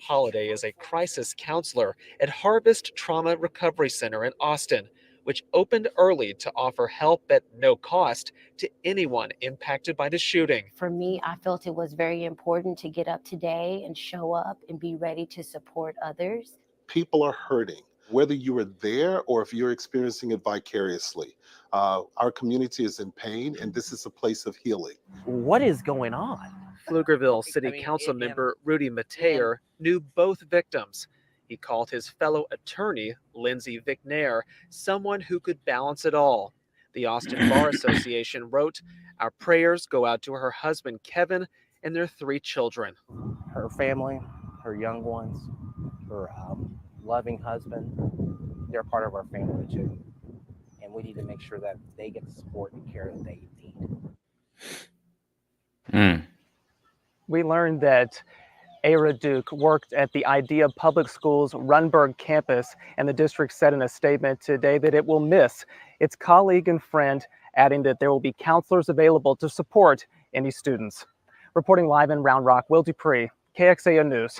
Holiday is a crisis counselor at Harvest Trauma Recovery Center in Austin, which opened early to offer help at no cost to anyone impacted by the shooting. For me, I felt it was very important to get up today and show up and be ready to support others. People are hurting, whether you were there or if you're experiencing it vicariously. Our community is in pain, and this is a place of healing. What is going on? Pflugerville City Council member Rudy Mateer knew both victims. He called his fellow attorney, Lyndsey Vicknair, someone who could balance it all. The Austin Bar Association wrote, "Our prayers go out to her husband, Kevin, and their 3 children." Her family, her young ones, her loving husband, they're part of our family too. And we need to make sure that they get the support and care that they need. We learned that Ara Duke worked at the Idea Public Schools Runberg campus, and the district said in a statement today that it will miss its colleague and friend, adding that there will be counselors available to support any students. Reporting live in Round Rock, Will Dupree, KXAO News.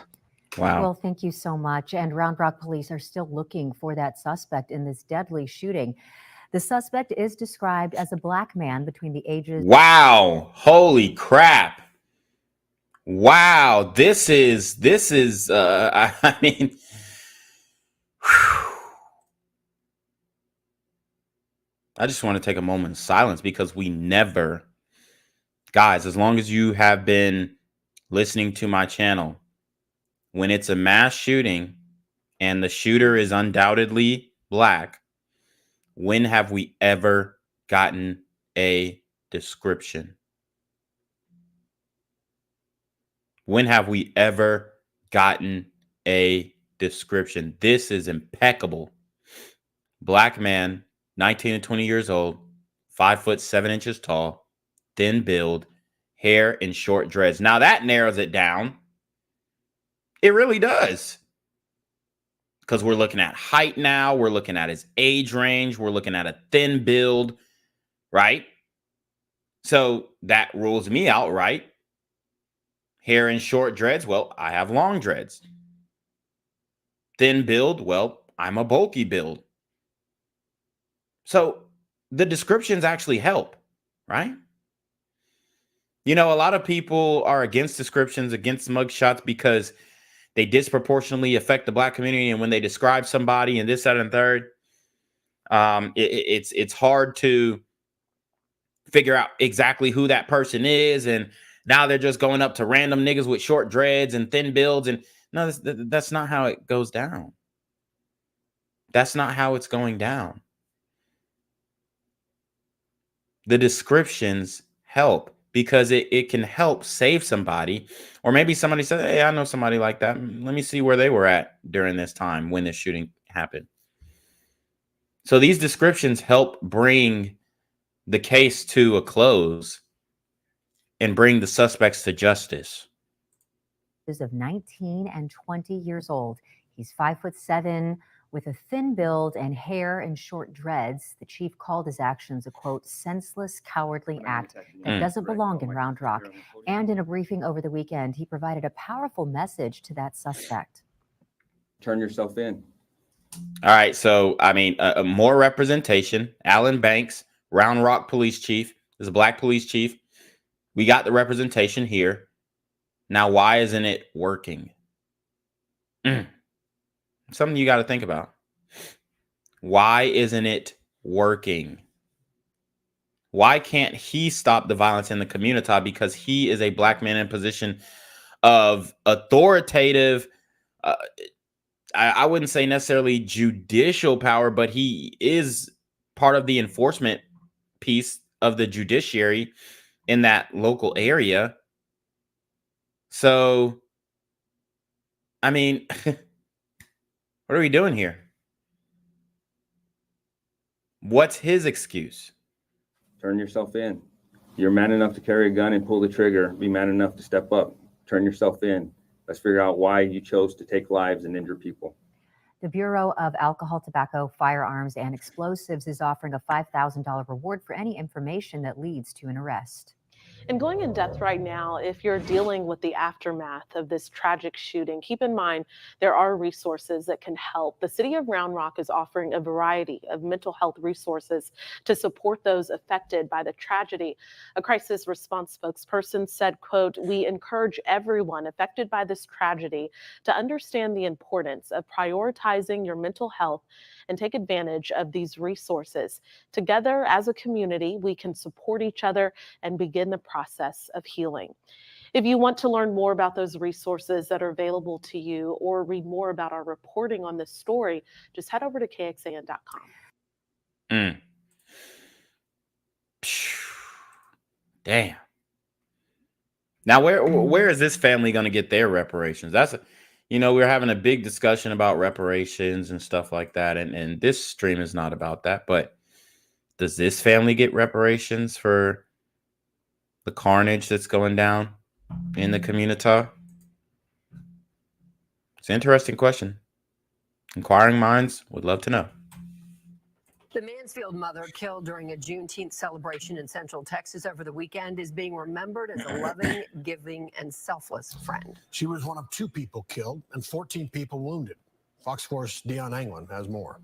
Wow. Well, thank you so much. And Round Rock police are still looking for that suspect in this deadly shooting. The suspect is described as a black man between the ages. Wow. Holy crap. Wow. This is I mean, I just want to take a moment of silence because we never, guys, as long as you have been listening to my channel, when it's a mass shooting and the shooter is undoubtedly black, when have we ever gotten a description? When have we ever gotten a description? This is impeccable. Black man, 19 to 20 years old, 5'7" tall, thin build, hair in short dreads. Now that narrows it down. It really does. Because we're looking at height now. We're looking at his age range. We're looking at a thin build, right? So that rules me out, right? Hair in short dreads. Well, I have long dreads. Thin build. Well, I'm a bulky build. So the descriptions actually help, right? You know, a lot of people are against descriptions, against mugshots because they disproportionately affect the black community. And when they describe somebody and this, that, and third, it's hard to figure out exactly who that person is. And now they're just going up to random niggas with short dreads and thin builds. And no, that's not how it goes down. That's not how it's going down. The descriptions help because it can help save somebody. Or maybe somebody said, hey, I know somebody like that. Let me see where they were at during this time when this shooting happened. So these descriptions help bring the case to a close and bring the suspects to justice. Of 19 and 20 years old. He's 5'7" with a thin build and hair in short dreads. The chief called his actions a, quote, senseless, cowardly act that doesn't belong in Round Rock. And in a briefing over the weekend, he provided a powerful message to that suspect. Turn yourself in. All right. So, I mean, more representation. Alan Banks, Round Rock police chief, is a black police chief. We got the representation here. Now, why isn't it working? Something you got to think about. Why isn't it working? Why can't he stop the violence in the community? Because he is a black man in position of authoritative, I wouldn't say necessarily judicial power, but he is part of the enforcement piece of the judiciary in that local area. So, I mean, what are we doing here? What's his excuse? Turn yourself in. You're man enough to carry a gun and pull the trigger. Be man enough to step up. Turn yourself in. Let's figure out why you chose to take lives and injure people. The Bureau of Alcohol, Tobacco, Firearms, and Explosives is offering a $5,000 reward for any information that leads to an arrest. And going in depth right now, if you're dealing with the aftermath of this tragic shooting, keep in mind there are resources that can help. The city of Round Rock is offering a variety of mental health resources to support those affected by the tragedy. A crisis response spokesperson said, quote, "We encourage everyone affected by this tragedy to understand the importance of prioritizing your mental health and take advantage of these resources. Together as a community, we can support each other and begin the process of healing." If you want to learn more about those resources that are available to you or read more about our reporting on this story, just head over to kxan.com. Mm. Damn. Now, where is this family going to get their reparations? We're having a big discussion about reparations and stuff like that, and this stream is not about that. But does this family get reparations for the carnage that's going down in the community? It's an interesting question. Inquiring minds would love to know. The Mansfield mother killed during a Juneteenth celebration in Central Texas over the weekend is being remembered as a loving, giving, and selfless friend. She was one of 2 people killed and 14 people wounded. Fox 4's Dion Anglin has more.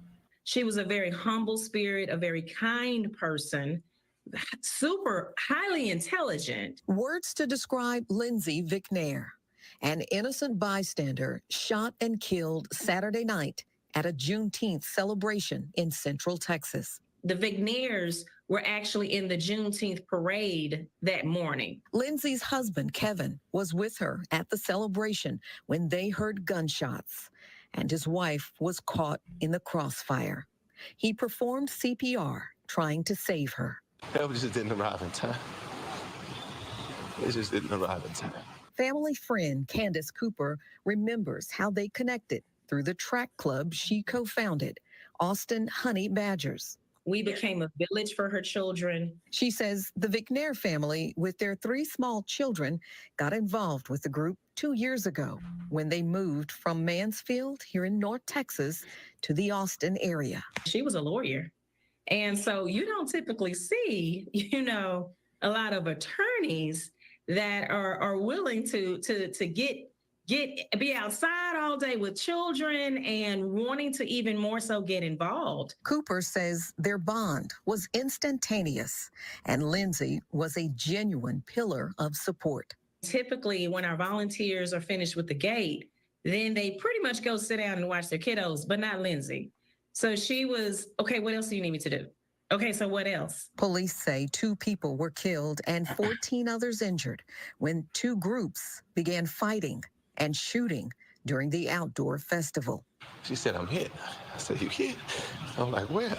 She was a very humble spirit, a very kind person, super highly intelligent. Words to describe Lyndsey Vicknair, an innocent bystander shot and killed Saturday night at a Juneteenth celebration in Central Texas. The Vicknairs were actually in the Juneteenth parade that morning. Lyndsey's husband, Kevin, was with her at the celebration when they heard gunshots, and his wife was caught in the crossfire. He performed CPR, trying to save her. Help just didn't arrive in time. It just didn't arrive in time. Family friend Candace Cooper remembers how they connected through the track club she co-founded, Austin Honey Badgers. We became a village for her children. She says the Vicknair family, with their 3 small children, got involved with the group 2 years ago when they moved from Mansfield here in North Texas to the Austin area. She was a lawyer. And so you don't typically see, a lot of attorneys that are willing to be outside all day with children and wanting to even more so get involved. Cooper says their bond was instantaneous, and Lyndsey was a genuine pillar of support. Typically, when our volunteers are finished with the gate, then they pretty much go sit down and watch their kiddos, but not Lyndsey. So she was, okay, what else do you need me to do? Okay, so what else? Police say 2 people were killed and 14 others injured when 2 groups began fighting and shooting during the outdoor festival. She said, "I'm hit." I said, "You hit?" I'm like, "Where?"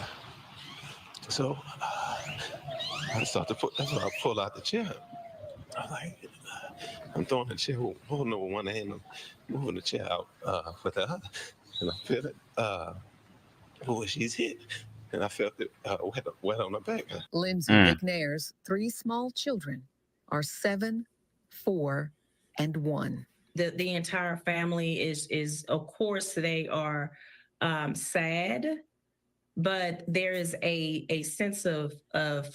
So I started that's when I pulled out the chair. I'm like, I'm throwing the chair, holding it with one hand, I'm moving the chair out with the other, and I feel it. She's hit. And I felt it wet on the back. Lyndsey Vicknair's 3 small children are 7, 4, and 1. The entire family is of course they are sad, but there is a sense of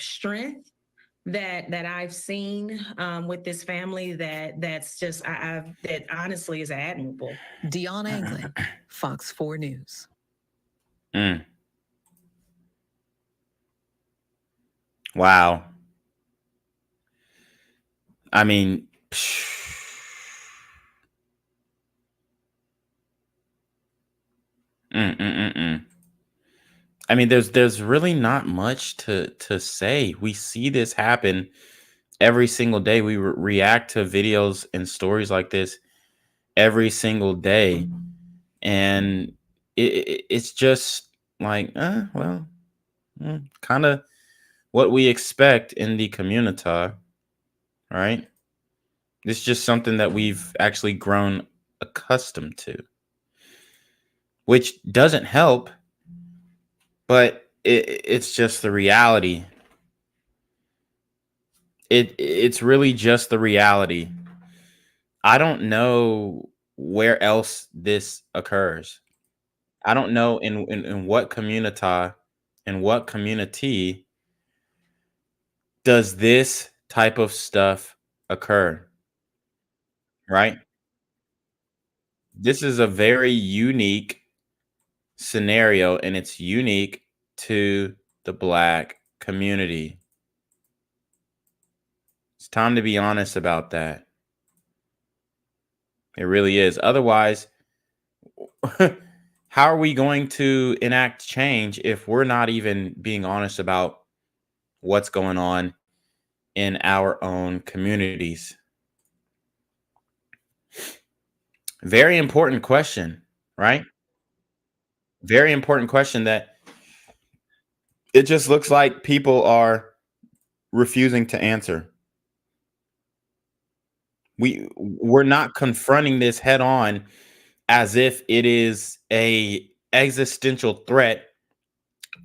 strength that I've seen with this family that's just that honestly is admirable. Dion Anglin, Fox 4 News. Wow. I mean, I mean, there's really not much to say. We see this happen every single day. We react to videos and stories like this every single day, and it's just like, kind of what we expect in the community, right? It's just something that we've actually grown accustomed to, which doesn't help, but it's just the reality. It's really just the reality. I don't know where else this occurs. I don't know in what community does this type of stuff occur, right? This is a very unique scenario, and it's unique to the Black community. It's time to be honest about that. It really is. Otherwise, how are we going to enact change if we're not even being honest about what's going on in our own communities? Very important question, right? Very important question that it just looks like people are refusing to answer. We're not confronting this head on as if it is a existential threat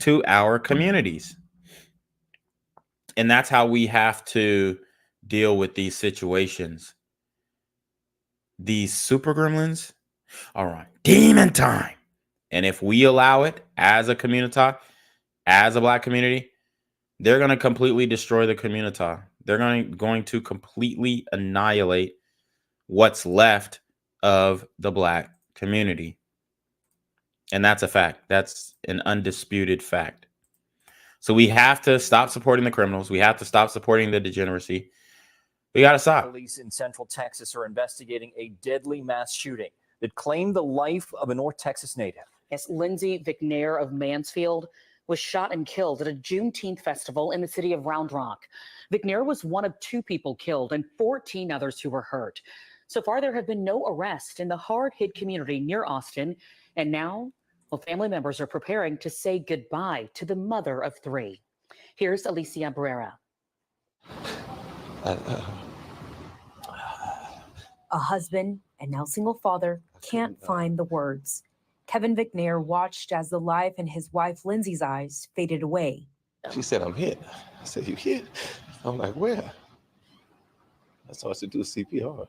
to our communities. And that's how we have to deal with these situations. These super gremlins are on demon time. And if we allow it as a community, as a Black community, they're going to completely destroy the community. They're going to completely annihilate what's left of the Black community. And that's a fact. That's an undisputed fact. So we have to stop supporting the criminals. We have to stop supporting the degeneracy. We got to stop. Police in Central Texas are investigating a deadly mass shooting that claimed the life of a North Texas native. Yes, Lyndsey Vicknair of Mansfield was shot and killed at a Juneteenth festival in the city of Round Rock. Vicknair was one of 2 people killed and 14 others who were hurt. So far, there have been no arrests in the hard-hit community near Austin. And now, well, family members are preparing to say goodbye to the mother of 3. Here's Odysse. A husband and now single father can't find the words. Kevin Vicknair watched as the life in his wife Lyndsey's eyes faded away. She said, I'm hit. I said, you hit? I'm like, where? I started to do CPR.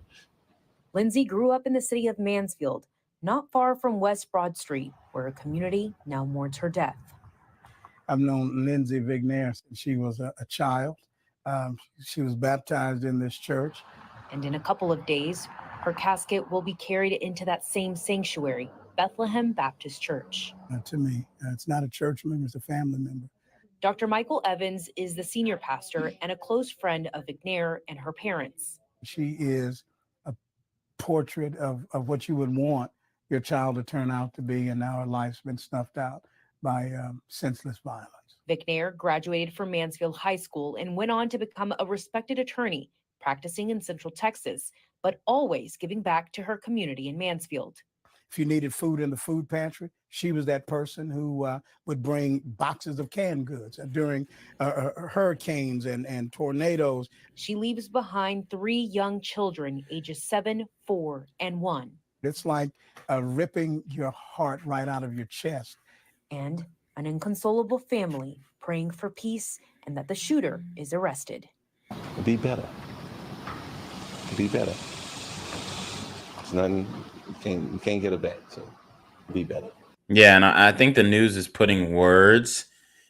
Lyndsey grew up in the city of Mansfield, not far from West Broad Street, where a community now mourns her death. I've known Lyndsey Vicknair since she was a child. She was baptized in this church. And in a couple of days, her casket will be carried into that same sanctuary, Bethlehem Baptist Church. To me, it's not a church member, it's a family member. Dr. Michael Evans is the senior pastor and a close friend of Vicknair and her parents. She is a portrait of what you would want your child to turn out to be, and now her life's been snuffed out by senseless violence. Vicknair graduated from Mansfield High School and went on to become a respected attorney, practicing in Central Texas, but always giving back to her community in Mansfield. If you needed food in the food pantry, she was that person who would bring boxes of canned goods during hurricanes and tornadoes. She leaves behind 3 young children, ages 7, 4, and 1. It's like ripping your heart right out of your chest. And an inconsolable family praying for peace and that the shooter is arrested. Be better. Be better. It's nothing, you can't get it back, so be better. Yeah, and I think the news is putting words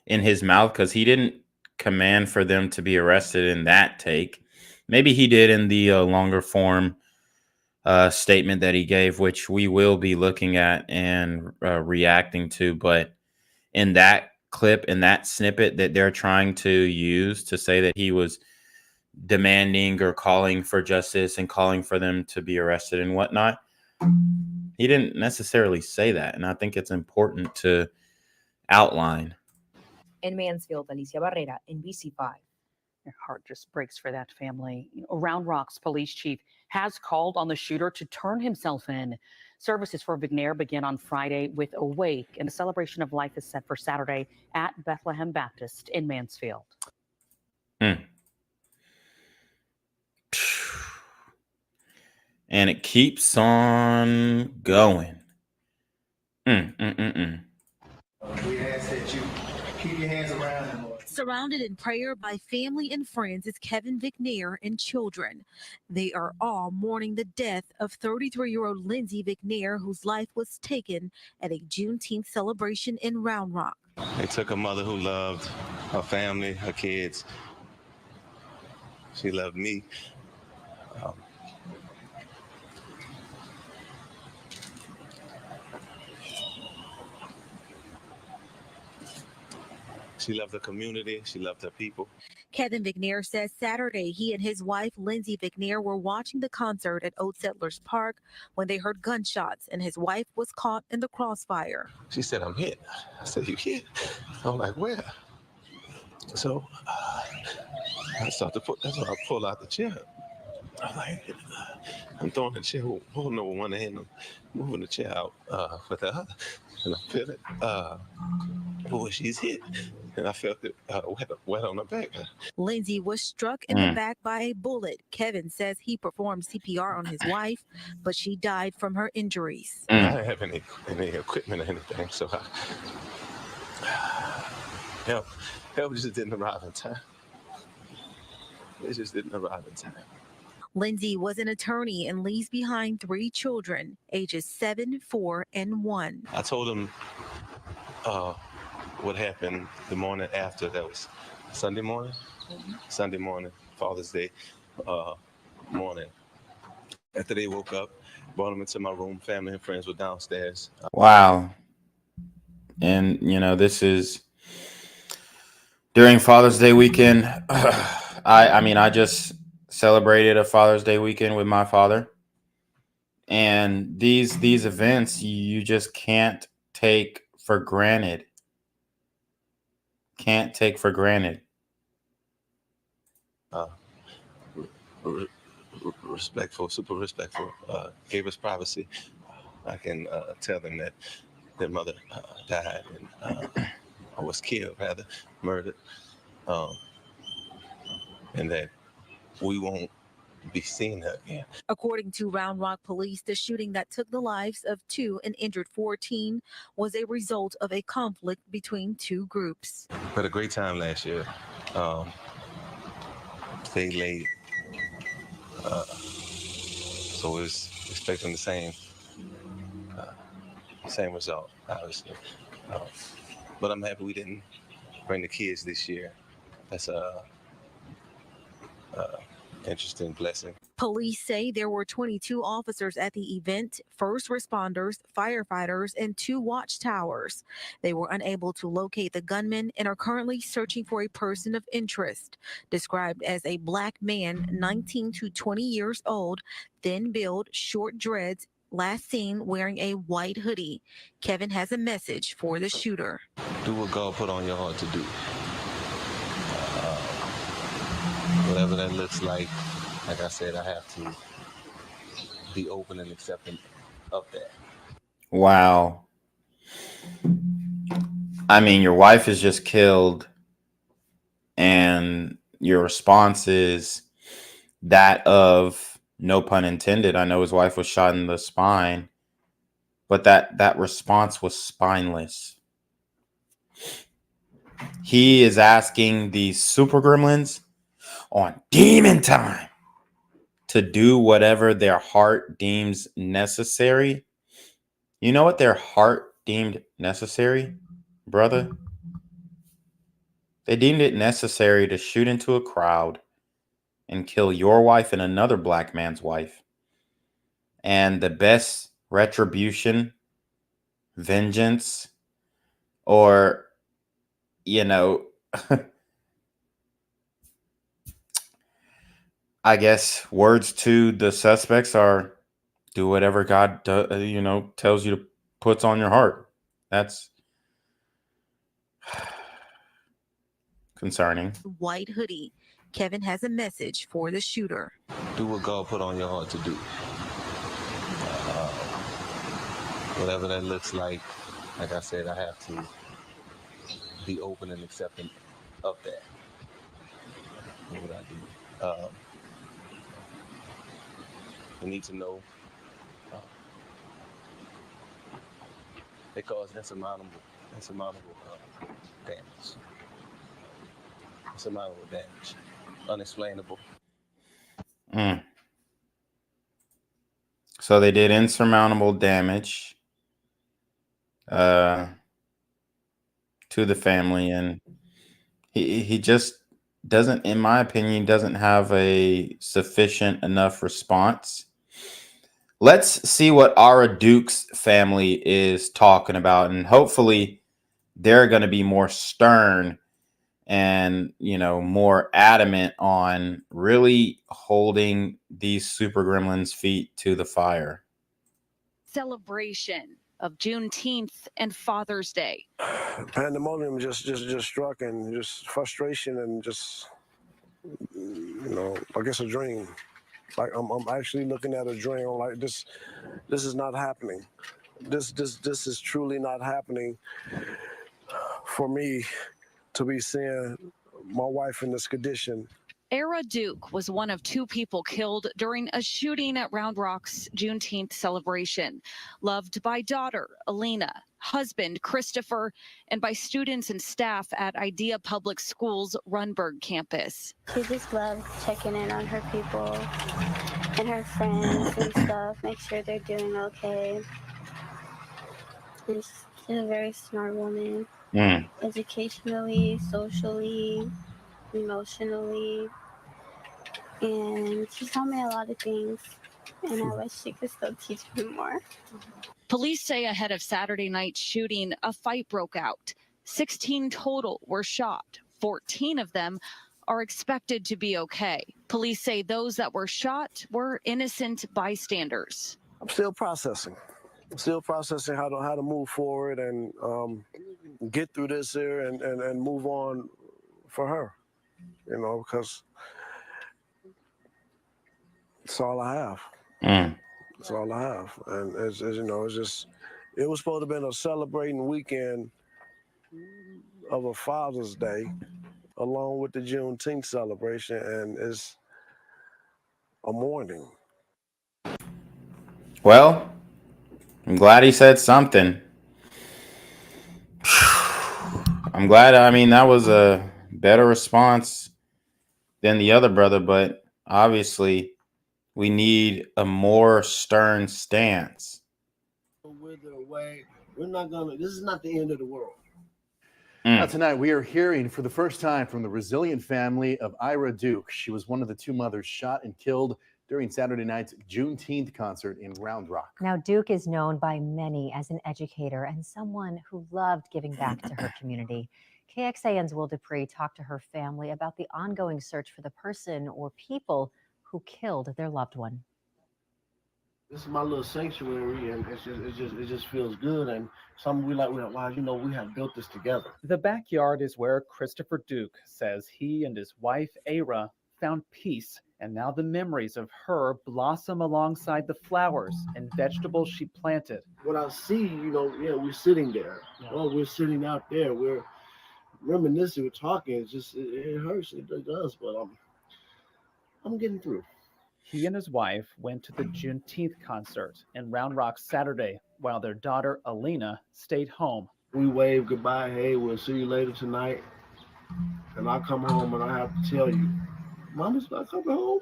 in his mouth because he didn't command for them to be arrested in that take. Maybe he did in the longer form statement that he gave, which we will be looking at and reacting to. But in that clip, in that snippet that they're trying to use to say that he was demanding or calling for justice and calling for them to be arrested and whatnot, he didn't necessarily say that. And I think it's important to outline. In Mansfield, Alicia Barrera, NBC5. Your heart just breaks for that family. Round Rock's police chief has called on the shooter to turn himself in. Services for Vicknair begin on Friday with a wake, and a celebration of life is set for Saturday at Bethlehem Baptist in Mansfield. And it keeps on going. We ask that you keep your hands around them. Surrounded in prayer by family and friends is Kevin Vicknair and children. They are all mourning the death of 33-year-old Lyndsey Vicknair, whose life was taken at a Juneteenth celebration in Round Rock. They took a mother who loved her family, her kids, She loved me. She loved the community. She loved her people. Kevin Vicknair says Saturday he and his wife, Lyndsey Vicknair, were watching the concert at Old Settlers Park when they heard gunshots and his wife was caught in the crossfire. She said, I'm hit. I said, you hit? I'm like, where? So I started to that's when I pull out the chair. I'm like, I'm throwing the chair, holding over one hand, I'm moving the chair out with the other, and I feel it. Boy, she's hit. And I felt it wet on the back. Lyndsey was struck in the back by a bullet. Kevin says he performed CPR on his wife, but she died from her injuries. I didn't have any equipment or anything, so help just didn't arrive in time. It just didn't arrive in time. Lyndsey was an attorney and leaves behind 3 children, ages 7, 4, and 1. I told him what happened the morning after. That was Sunday morning. Sunday morning, Father's Day morning. After they woke up, brought them into my room. Family and friends were downstairs. Wow. And, this is during Father's Day weekend. I just celebrated a Father's Day weekend with my father. And these events, you just can't take for granted. Can't take for granted. Respectful, super respectful. Gave us privacy. I can tell them that their mother died and or was killed, rather, murdered, and that we won't be seeing her again. According to Round Rock police, the shooting that took the lives of 2 and injured 14 was a result of a conflict between 2 groups. We had a great time last year. Stayed late. So we was expecting the same result, obviously. But I'm happy we didn't bring the kids this year. That's a interesting blessing. Police say there were 22 officers at the event, first responders, firefighters, and 2 watchtowers. They were unable to locate the gunman and are currently searching for a person of interest, described as a black man, 19 to 20 years old, thin build, short dreads, last seen wearing a white hoodie. Kevin has a message for the shooter. Do what God put on your heart to do. Whatever that looks like I said, I have to be open and accepting of that. Wow. Your wife is just killed, and your response is that of, no pun intended, I know his wife was shot in the spine, but that response was spineless. He is asking these super gremlins on demon time to do whatever their heart deems necessary. You know what their heart deemed necessary, brother? They deemed it necessary to shoot into a crowd and kill your wife and another black man's wife. And the best retribution, vengeance, or, I guess words to the suspects are, do whatever God, tells you to puts on your heart. That's concerning. White hoodie. Kevin has a message for the shooter. Do what God put on your heart to do. Whatever that looks like I said, I have to be open and accepting of that. What would I do? We need to know they cause insurmountable damage. Insurmountable damage. Unexplainable. So they did insurmountable damage to the family, and he just doesn't, in my opinion, doesn't have a sufficient enough response. Let's see what Ara Duke's family is talking about, and hopefully they're going to be more stern and, you know, more adamant on really holding these super gremlins' feet to the fire. Celebration of Juneteenth and Father's Day. Pandemonium just struck, and just frustration, and just, you know, I guess a dream. Like I'm actually looking at a dream. I'm like, this is not happening. This is truly not happening for me to be seeing my wife in this condition. Ara Duke was one of 2 people killed during a shooting at Round Rock's Juneteenth celebration. Loved by daughter, Alina, husband, Christopher, and by students and staff at Idea Public Schools' Runberg campus. She just loved checking in on her people and her friends and stuff, make sure they're doing okay. And she's a very smart woman, educationally, socially, emotionally, and she taught me a lot of things, and I wish she could still teach me more. Police say ahead of Saturday night's shooting, a fight broke out. 16 total were shot. 14 of them are expected to be okay. Police say those that were shot were innocent bystanders. I'm still processing. How to move forward and get through this here and move on for her, you know, because it's all I have. It's all I have. And as you know, it's just, it was supposed to have been a celebrating weekend of a Father's Day along with the Juneteenth celebration, and it's a mourning. Well, I'm glad he said something. I'm glad. I mean, that was a better response than the other brother, but obviously we need a more stern stance. Wither away. We're not gonna. This is not the end of the world. Now tonight we are hearing for the first time from the resilient family of Ara Duke. She was one of the 2 mothers shot and killed during Saturday night's Juneteenth concert in Round Rock. Now, Duke is known by many as an educator and someone who loved giving back to her community. KXAN's Will Dupree talked to her family about the ongoing search for the person or people who killed their loved one. This is my little sanctuary, and it just feels good, and something we wow, you know, we have built this together. The backyard is where Christopher Duke says he and his wife, Ara, found peace, and now the memories of her blossom alongside the flowers and vegetables she planted. What I see, you know, yeah, we're sitting there. Oh, we're sitting out there. We're reminiscing, we're talking. It's just, it hurts. It does, but I'm getting through. He and his wife went to the Juneteenth concert in Round Rock Saturday, while their daughter, Alina, stayed home. We waved goodbye. Hey, we'll see you later tonight. And I come home and I have to tell you, Mama's not coming home.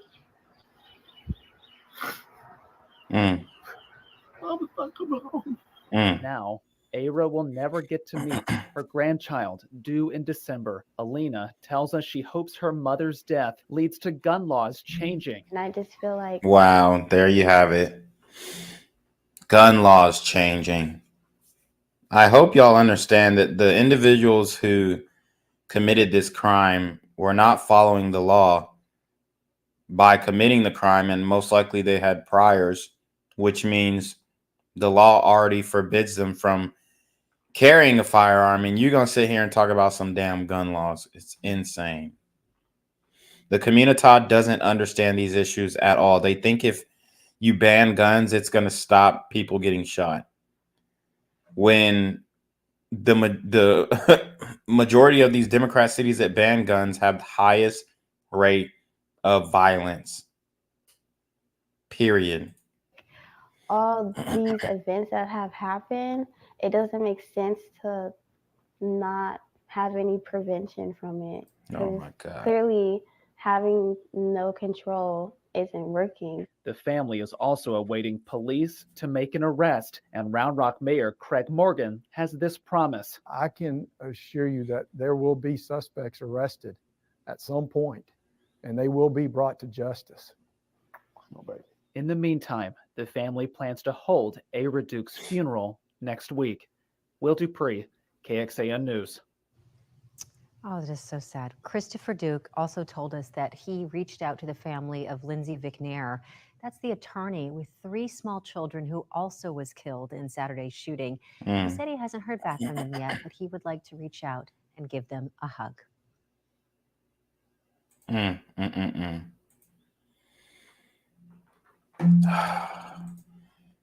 Mama's not coming home. Now, Ara will never get to meet her grandchild, due in December. Alina tells us she hopes her mother's death leads to gun laws changing. And I just feel like... Wow, there you have it. Gun laws changing. I hope y'all understand that the individuals who committed this crime were not following the law by committing the crime, and most likely they had priors, which means the law already forbids them from carrying a firearm, and you're going to sit here and talk about some damn gun laws. It's insane. The community doesn't understand these issues at all. They think if you ban guns, it's going to stop people getting shot. When the majority of these Democrat cities that ban guns have the highest rate of violence. Period. All these events that have happened, it doesn't make sense to not have any prevention from it. Oh my God. Clearly, having no control isn't working. The family is also awaiting police to make an arrest, and Round Rock Mayor Craig Morgan has this promise. I can assure you that there will be suspects arrested at some point, and they will be brought to justice. In the meantime, the family plans to hold Ara Duke's funeral next week. Will Dupree, KXAN News. Oh, that is so sad. Christopher Duke also told us that he reached out to the family of Lyndsey Vicknair. That's the attorney with 3 small children who also was killed in Saturday's shooting. He said he hasn't heard back from them yet, but he would like to reach out and give them a hug.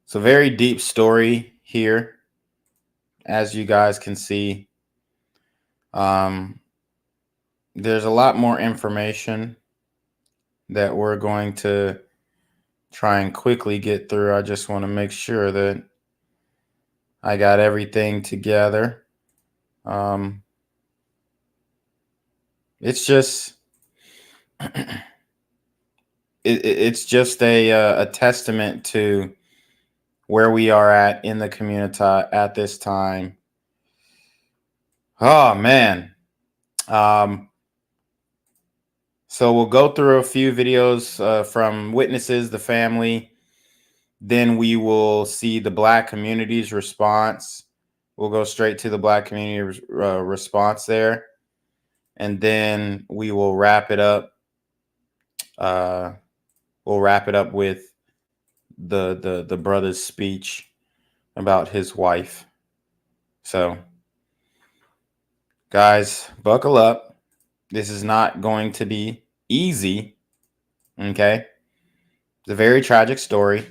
It's a very deep story here, as you guys can see. There's a lot more information that we're going to try and quickly get through. I just want to make sure that I got everything together. It's just it's just a testament to where we are at in the community at this time. Oh man. So we'll go through a few videos from witnesses, the family. Then we will see the Black community's response. We'll go straight to the Black community response there. And then we will wrap it up. We'll wrap it up with the brother's speech about his wife. So, guys, buckle up. This is not going to be easy. Okay? It's a very tragic story.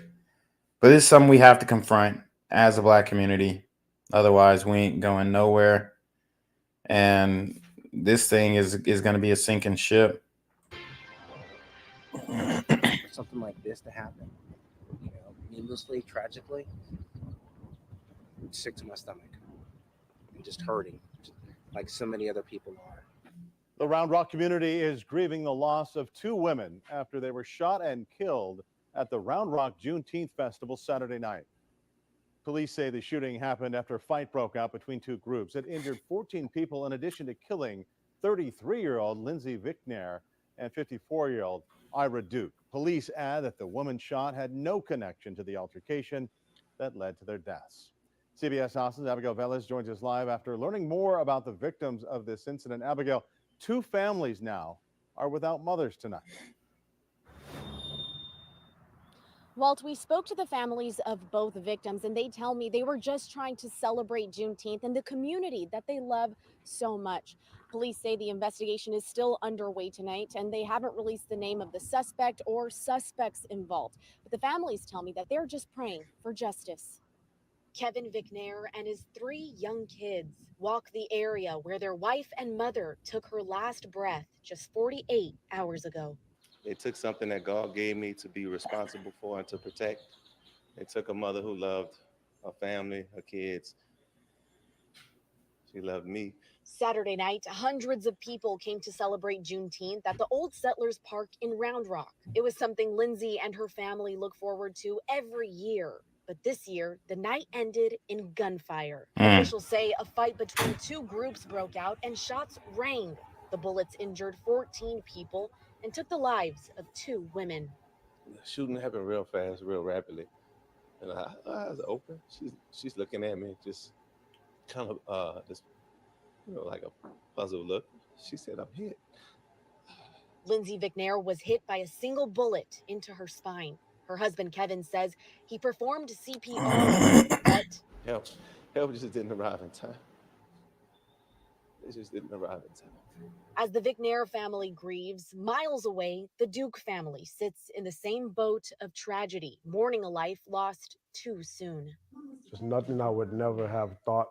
But it's something we have to confront as a Black community. Otherwise, we ain't going nowhere. And this thing is going to be a sinking ship. For something like this to happen, needlessly, tragically, I'm sick to my stomach and just hurting, like so many other people are. The Round Rock community is grieving the loss of 2 women after they were shot and killed at the Round Rock Juneteenth Festival Saturday night. Police say the shooting happened after a fight broke out between 2 groups. It injured 14 people in addition to killing 33-year-old Lyndsey Vicknair and 54-year-old Ara Duke. Police add that the woman shot had no connection to the altercation that led to their deaths. CBS Austin's Abigail Velez joins us live after learning more about the victims of this incident. Abigail, 2 families now are without mothers tonight. Walt, we spoke to the families of both victims, and they tell me they were just trying to celebrate Juneteenth and the community that they love so much. Police say the investigation is still underway tonight, and they haven't released the name of the suspect or suspects involved. But the families tell me that they're just praying for justice. Kevin Vicknair and his 3 young kids walk the area where their wife and mother took her last breath just 48 hours ago. It took something that God gave me to be responsible for and to protect. It took a mother who loved her family, her kids. She loved me. Saturday night, hundreds of people came to celebrate Juneteenth at the Old Settlers Park in Round Rock. It was something Lyndsey and her family look forward to every year. But this year, the night ended in gunfire. Officials say a fight between 2 groups broke out and shots rang. The bullets injured 14 people and took the lives of 2 women. The shooting happened real fast, real rapidly. And her eyes are open. She's looking at me, just kind of like a puzzled look. She said, "I'm hit." Lyndsey Vicknair was hit by a single bullet into her spine. Her husband, Kevin, says he performed CPR, but help just didn't arrive in time. It just didn't arrive in time. As the Vicknair family grieves, miles away, the Duke family sits in the same boat of tragedy, mourning a life lost too soon. Just nothing I would never have thought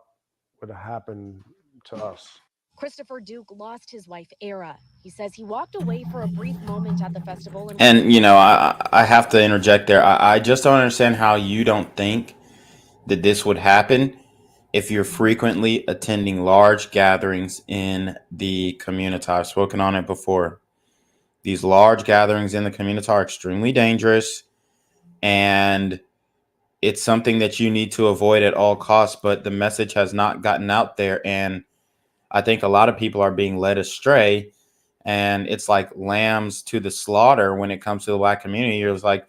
would have happened to us. Christopher Duke lost his wife, Ara. He says he walked away for a brief moment at the festival. And, I have to interject there. I just don't understand how you don't think that this would happen if you're frequently attending large gatherings in the community. I've spoken on it before. These large gatherings in the community are extremely dangerous, and it's something that you need to avoid at all costs, but the message has not gotten out there, and I think a lot of people are being led astray and it's like lambs to the slaughter when it comes to the Black community. You're just like,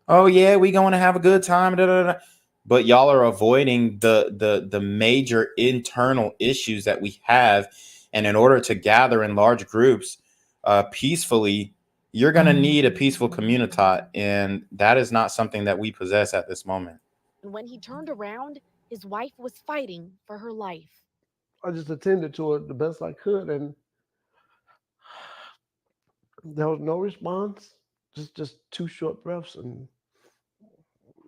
oh yeah, we going to have a good time, da, da, da. But y'all are avoiding the major internal issues that we have. And in order to gather in large groups peacefully, you're going to need a peaceful community, and that is not something that we possess at this moment. And when he turned around, his wife was fighting for her life. I just attended to it the best I could, and there was no response. Just 2 short breaths and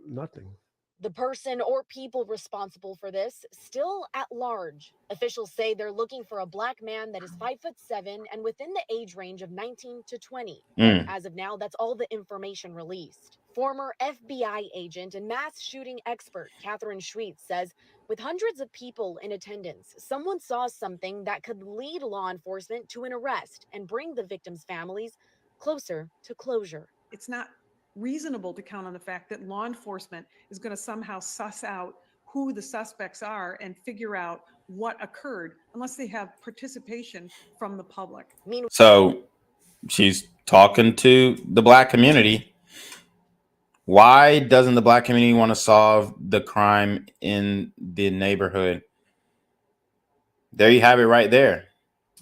nothing. The person or people responsible for this still at large. Officials say they're looking for a Black man that is 5'7" and within the age range of 19 to 20. As of now, that's all the information released. Former FBI agent and mass shooting expert Catherine Schweitz says, with hundreds of people in attendance, someone saw something that could lead law enforcement to an arrest and bring the victims' families closer to closure. It's not reasonable to count on the fact that law enforcement is going to somehow suss out who the suspects are and figure out what occurred unless they have participation from the public. So she's talking to the Black community. Why doesn't the Black community want to solve the crime in the neighborhood? There you have it right there.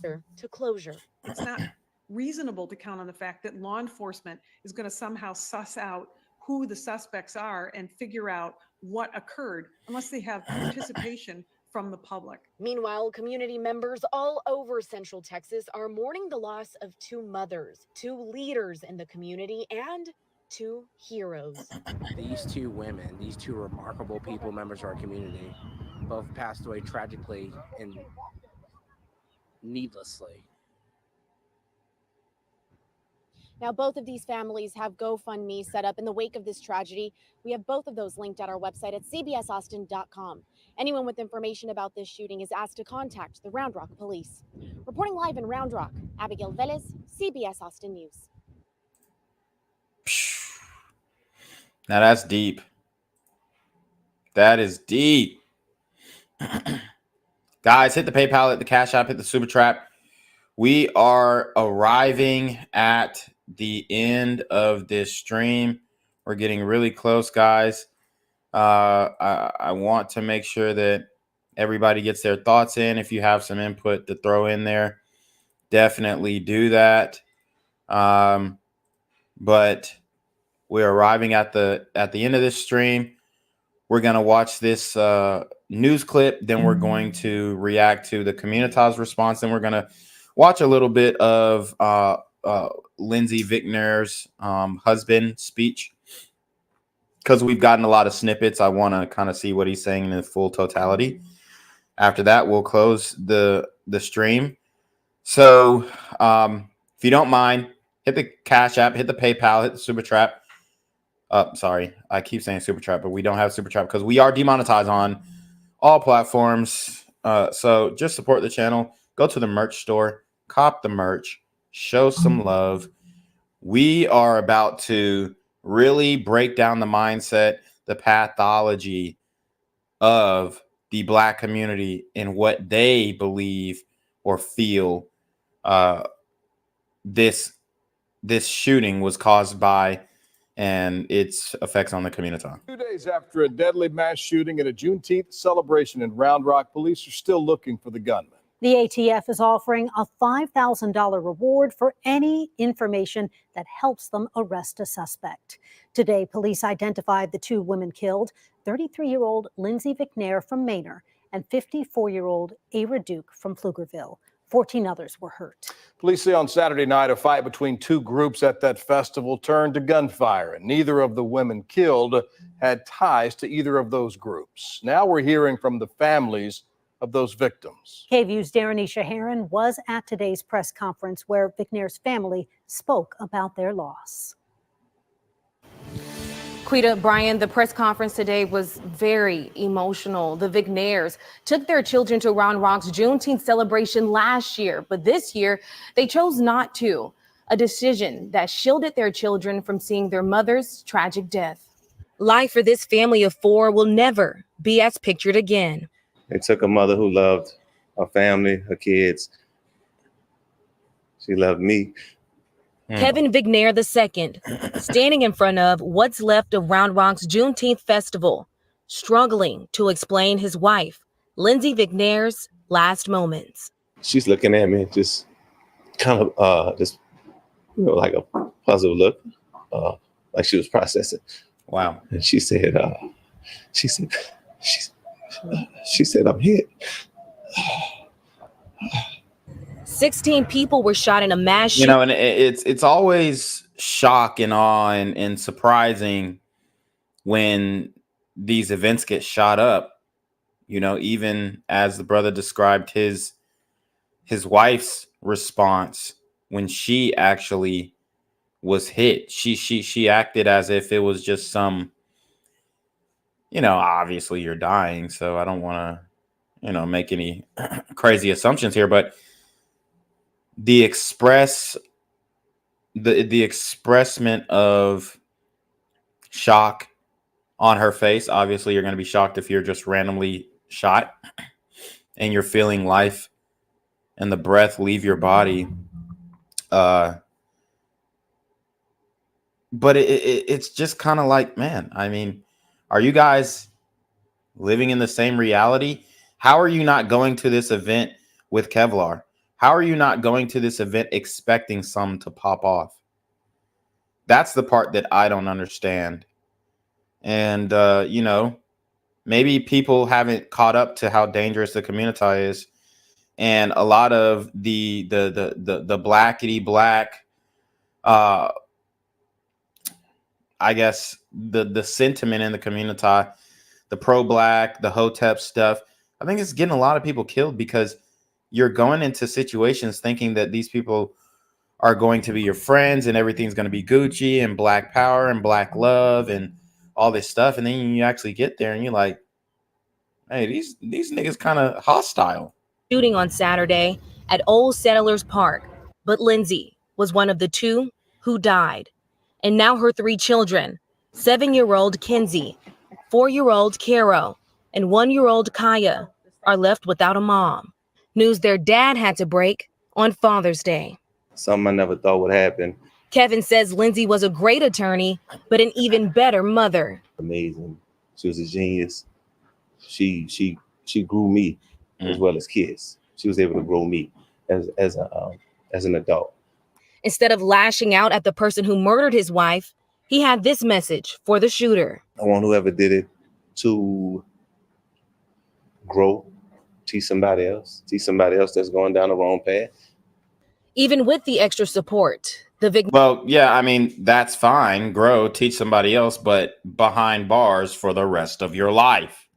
To closure. It's not reasonable to count on the fact that law enforcement is going to somehow suss out who the suspects are and figure out what occurred unless they have participation from the public. Meanwhile, community members all over Central Texas are mourning the loss of 2 mothers, 2 leaders in the community, and 2 heroes. These 2 women, these 2 remarkable people, members of our community, both passed away tragically and needlessly. Now, both of these families have GoFundMe set up in the wake of this tragedy. We have both of those linked at our website at cbsaustin.com. Anyone with information about this shooting is asked to contact the Round Rock Police. Reporting live in Round Rock, Abigail Velez, CBS Austin News. Now that's deep. That is deep. Guys, hit the PayPal, hit the Cash App, hit the Super Trap. We are arriving at the end of this stream. We're getting really close, guys. I want to make sure that everybody gets their thoughts in. If you have some input to throw in there, definitely do that. But we're arriving at the end of this stream. We're going to watch this news clip. Then we're going to react to the community's response. And we're going to watch a little bit of Lyndsey Vicknair's husband speech, because we've gotten a lot of snippets. I want to kind of see what he's saying in the full totality. After that, we'll close the stream. So if you don't mind, hit the Cash App, hit the PayPal, hit the Super Trap. Sorry, I keep saying Super Trap, but we don't have Super Trap because we are demonetized on all platforms. So just support the channel. Go to the merch store, cop the merch, show some love. We are about to really break down the mindset, the pathology of the Black community and what they believe or feel this shooting was caused by, and its effects on the community. 2 days after a deadly mass shooting at a Juneteenth celebration in Round Rock, police are still looking for the gunman. The ATF is offering a $5,000 reward for any information that helps them arrest a suspect. Today, police identified the 2 women killed, 33-year-old Lyndsey Vicknair from Manor and 54-year-old Ara Duke from Pflugerville. 14 others were hurt. Police say on Saturday night, a fight between 2 groups at that festival turned to gunfire, and neither of the women killed had ties to either of those groups. Now we're hearing from the families of those victims. KVU's Darenisha Heron was at today's press conference where Vicknair's family spoke about their loss. Quita, Brian, the press conference today was very emotional. The Vicknairs took their children to Round Rock's Juneteenth celebration last year, but this year they chose not to. A decision that shielded their children from seeing their mother's tragic death. Life for this family of 4 will never be as pictured again. They took a mother who loved her family, her kids. She loved me. Kevin Vicknair II, standing in front of what's left of Round Rock's Juneteenth festival, struggling to explain his wife, Lyndsey Vicknair's last moments. She's looking at me, just kind of just like a puzzled look, like she was processing. Wow. And she said, I'm hit. 16 people were shot in a mass shooting. You know, and it's always shock and awe and surprising when these events get shot up. You know, even as the brother described his wife's response when she actually was hit, she acted as if it was just some, you know, obviously you're dying, so I don't want to, you know, make any crazy assumptions here, but the expressment of shock on her face. Obviously, you're going to be shocked if you're just randomly shot and you're feeling life and the breath leave your body. But it's just kind of like, man, I mean, are you guys living in the same reality? How are you not going to this event with Kevlar? How are you not going to this event expecting some to pop off? That's the part that I don't understand. And, you know, maybe people haven't caught up to how dangerous the community is. And a lot of the blackity black, I guess, the sentiment in the community, the pro-black, the Hotep stuff, I think it's getting a lot of people killed because you're going into situations thinking that these people are going to be your friends and everything's going to be Gucci and black power and black love and all this stuff. And then you actually get there and you're like, hey, these niggas kind of hostile. Shooting on Saturday at Old Settlers Park, but Lyndsey was one of the two who died. And now her 3 children, 7-year-old Kenzie, 4-year-old Caro, and 1-year-old Kaya, are left without a mom. News their dad had to break on Father's Day. Something I never thought would happen. Kevin says Lyndsey was a great attorney, but an even better mother. Amazing. She was a genius. She grew me as well as kids. She was able to grow me as an adult. Instead of lashing out at the person who murdered his wife, he had this message for the shooter. I want whoever did it to grow, teach somebody else that's going down the wrong path. Even with the extra support, well, yeah, I mean, that's fine. Grow, teach somebody else, but behind bars for the rest of your life.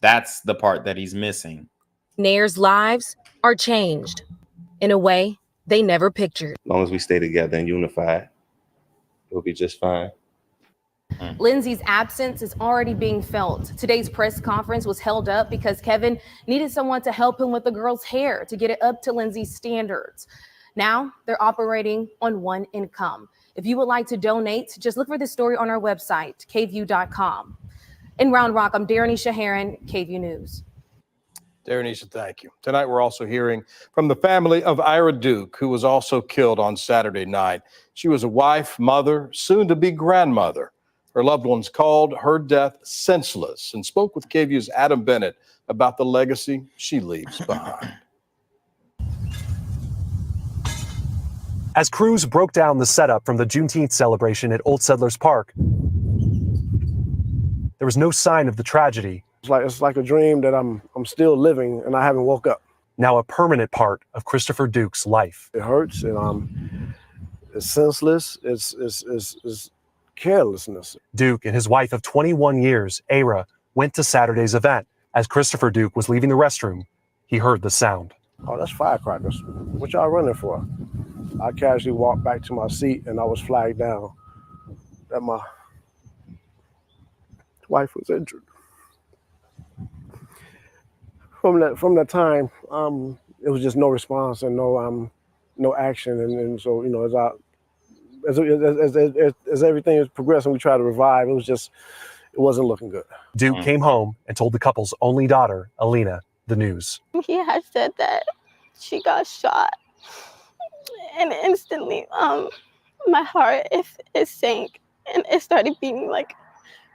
That's the part that he's missing. Nair's lives are changed in a way they never pictured. As long as we stay together and unified, we'll be just fine. Lyndsey's absence is already being felt. Today's press conference was held up because Kevin needed someone to help him with the girl's hair to get it up to Lyndsey's standards. Now they're operating on one income. If you would like to donate, just look for this story on our website, kview.com. In Round Rock, I'm Darrenisha Heron, KView News. Darrenisha, thank you. Tonight, we're also hearing from the family of Ira Duke, who was also killed on Saturday night. She was a wife, mother, soon-to-be grandmother. Her loved ones called her death senseless and spoke with KView's Adam Bennett about the legacy she leaves behind. As crews broke down the setup from the Juneteenth celebration at Old Settlers Park, there was no sign of the tragedy. It's like a dream that I'm still living and I haven't woke up. Now a permanent part of Christopher Duke's life. It hurts and it's senseless. It's carelessness. Duke and his wife of 21 years, Ara, went to Saturday's event. As Christopher Duke was leaving the restroom, he heard the sound. Oh, that's firecrackers. What y'all running for? I casually walked back to my seat and I was flagged down that my wife was injured. From that time, it was just no response and no action, and so you know as everything is progressing, we try to revive. It wasn't looking good. Duke came home and told the couple's only daughter, Alina, the news. He had said that she got shot and instantly, my heart it sank, and it started beating like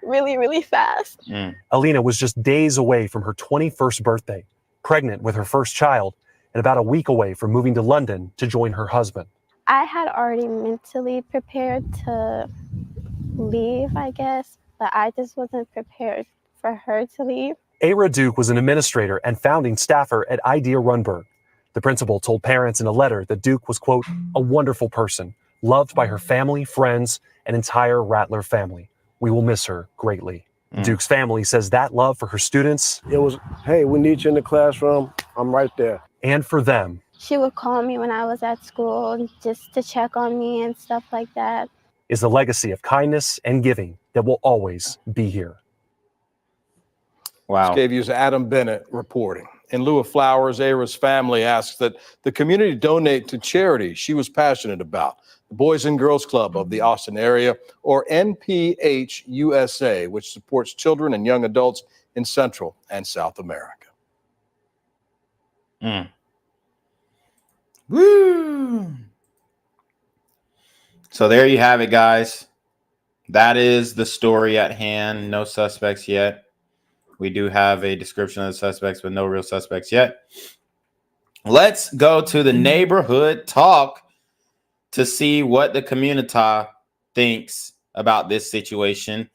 really, really fast. Alina was just days away from her 21st birthday, pregnant with her first child, and about a week away from moving to London to join her husband. I had already mentally prepared to leave, I guess, but I just wasn't prepared for her to leave. Ara Duke was an administrator and founding staffer at Idea Runberg. The principal told parents in a letter that Duke was, quote, a wonderful person, loved by her family, friends, and entire Rattler family. We will miss her greatly. Duke's family says that love for her students, It was, hey, we need you in the classroom. I'm right there. And for them, She would call me when I was at school just to check on me and stuff like that. is the legacy of kindness and giving that will always be here. Wow. This gave you Adam Bennett reporting. In lieu of flowers, Ara's family asks that the community donate to charities she was passionate about. The Boys and Girls Club of the Austin area, or NPH USA, which supports children and young adults in Central and South America. Woo! So there you have it, guys. That is the story at hand. No suspects yet. We do have a description of the suspects, but no real suspects yet. Let's go to the neighborhood talk to see what the community thinks about this situation.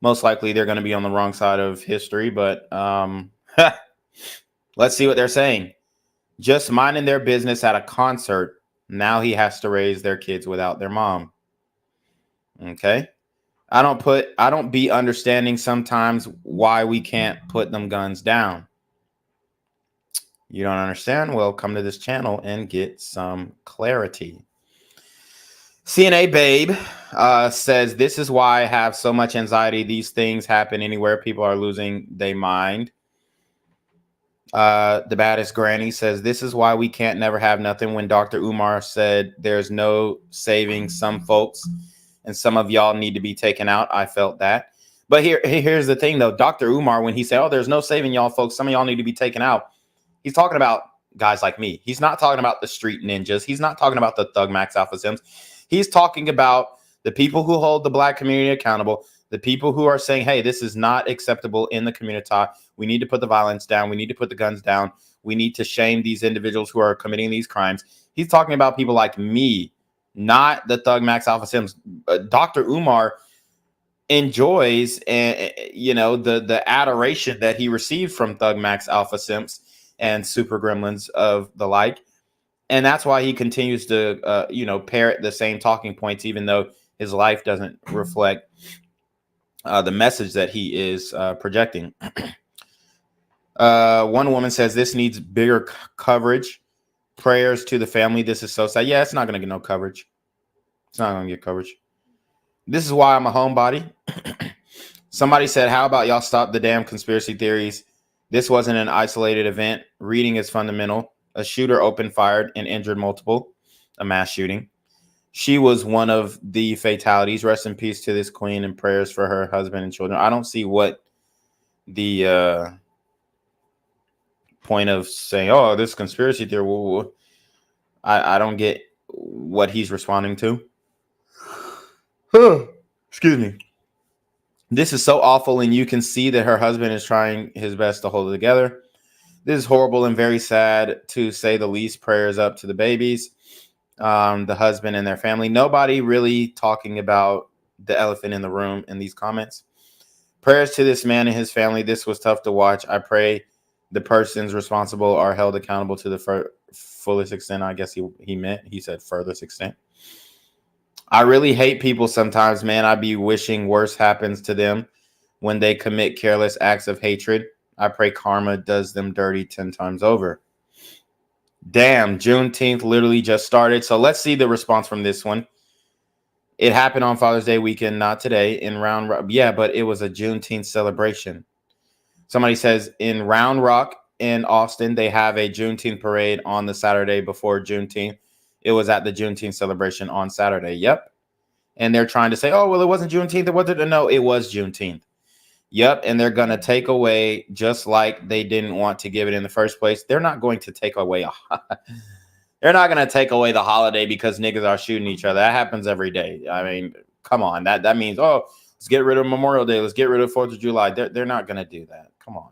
Most likely they're going to be on the wrong side of history, but let's see what they're saying. Just minding their business at a concert. Now he has to raise their kids without their mom. Okay. I don't be understanding sometimes why we can't put them guns down. You don't understand? Well, come to this channel and get some clarity. CNA Babe says, this is why I have so much anxiety. These things happen anywhere. People are losing their mind. The Baddest Granny says, this is why we can't never have nothing. When Dr. Umar said there's no saving some folks and some of y'all need to be taken out, I felt that. But here's the thing, though. Dr. Umar, when he said, oh, there's no saving y'all folks, some of y'all need to be taken out, he's talking about guys like me. He's not talking about the street ninjas. He's not talking about the Thug Max Alpha Sims. He's talking about the people who hold the black community accountable, the people who are saying, hey, this is not acceptable in the community. We need to put the violence down. We need to put the guns down. We need to shame these individuals who are committing these crimes. He's talking about people like me, not the Thug Max Alpha Sims. Dr. Umar enjoys, the adoration that he received from Thug Max Alpha Sims and Super Gremlins of the like. And that's why he continues to, parrot the same talking points, even though his life doesn't reflect the message that he is projecting. One woman says, this needs bigger coverage. Prayers to the family. This is so sad. Yeah, it's not going to get no coverage. It's not going to get coverage. This is why I'm a homebody. Somebody said, how about y'all stop the damn conspiracy theories? This wasn't an isolated event. Reading is fundamental. A shooter opened fired and injured multiple. A mass shooting. She was one of the fatalities. Rest in peace to this queen and prayers for her husband and children. I don't see what the point of saying, oh, this conspiracy theory. I don't get what he's responding to. Excuse me. This is so awful, and you can see that her husband is trying his best to hold it together. This is horrible and very sad, to say the least. Prayers up to the babies, the husband and their family. Nobody really talking about the elephant in the room in these comments. Prayers to this man and his family. This was tough to watch. I pray the persons responsible are held accountable to the fullest extent. I guess he said furthest extent. I really hate people sometimes, man. I be wishing worse happens to them when they commit careless acts of hatred. I pray karma does them dirty 10 times over. Damn, Juneteenth literally just started. So let's see the response from this one. It happened on Father's Day weekend, not today. In Round Rock. Yeah, but it was a Juneteenth celebration. Somebody says in Round Rock in Austin, they have a Juneteenth parade on the Saturday before Juneteenth. It was at the Juneteenth celebration on Saturday. Yep. And they're trying to say, oh, well, it wasn't Juneteenth. It wasn't. No, it was Juneteenth. Yep. And they're going to take away, just like they didn't want to give it in the first place. They're not going to take away. They're They're not going to take away the holiday because niggas are shooting each other. That happens every day. I mean, come on. That means, oh, let's get rid of Memorial Day. Let's get rid of 4th of July. They're not going to do that. Come on.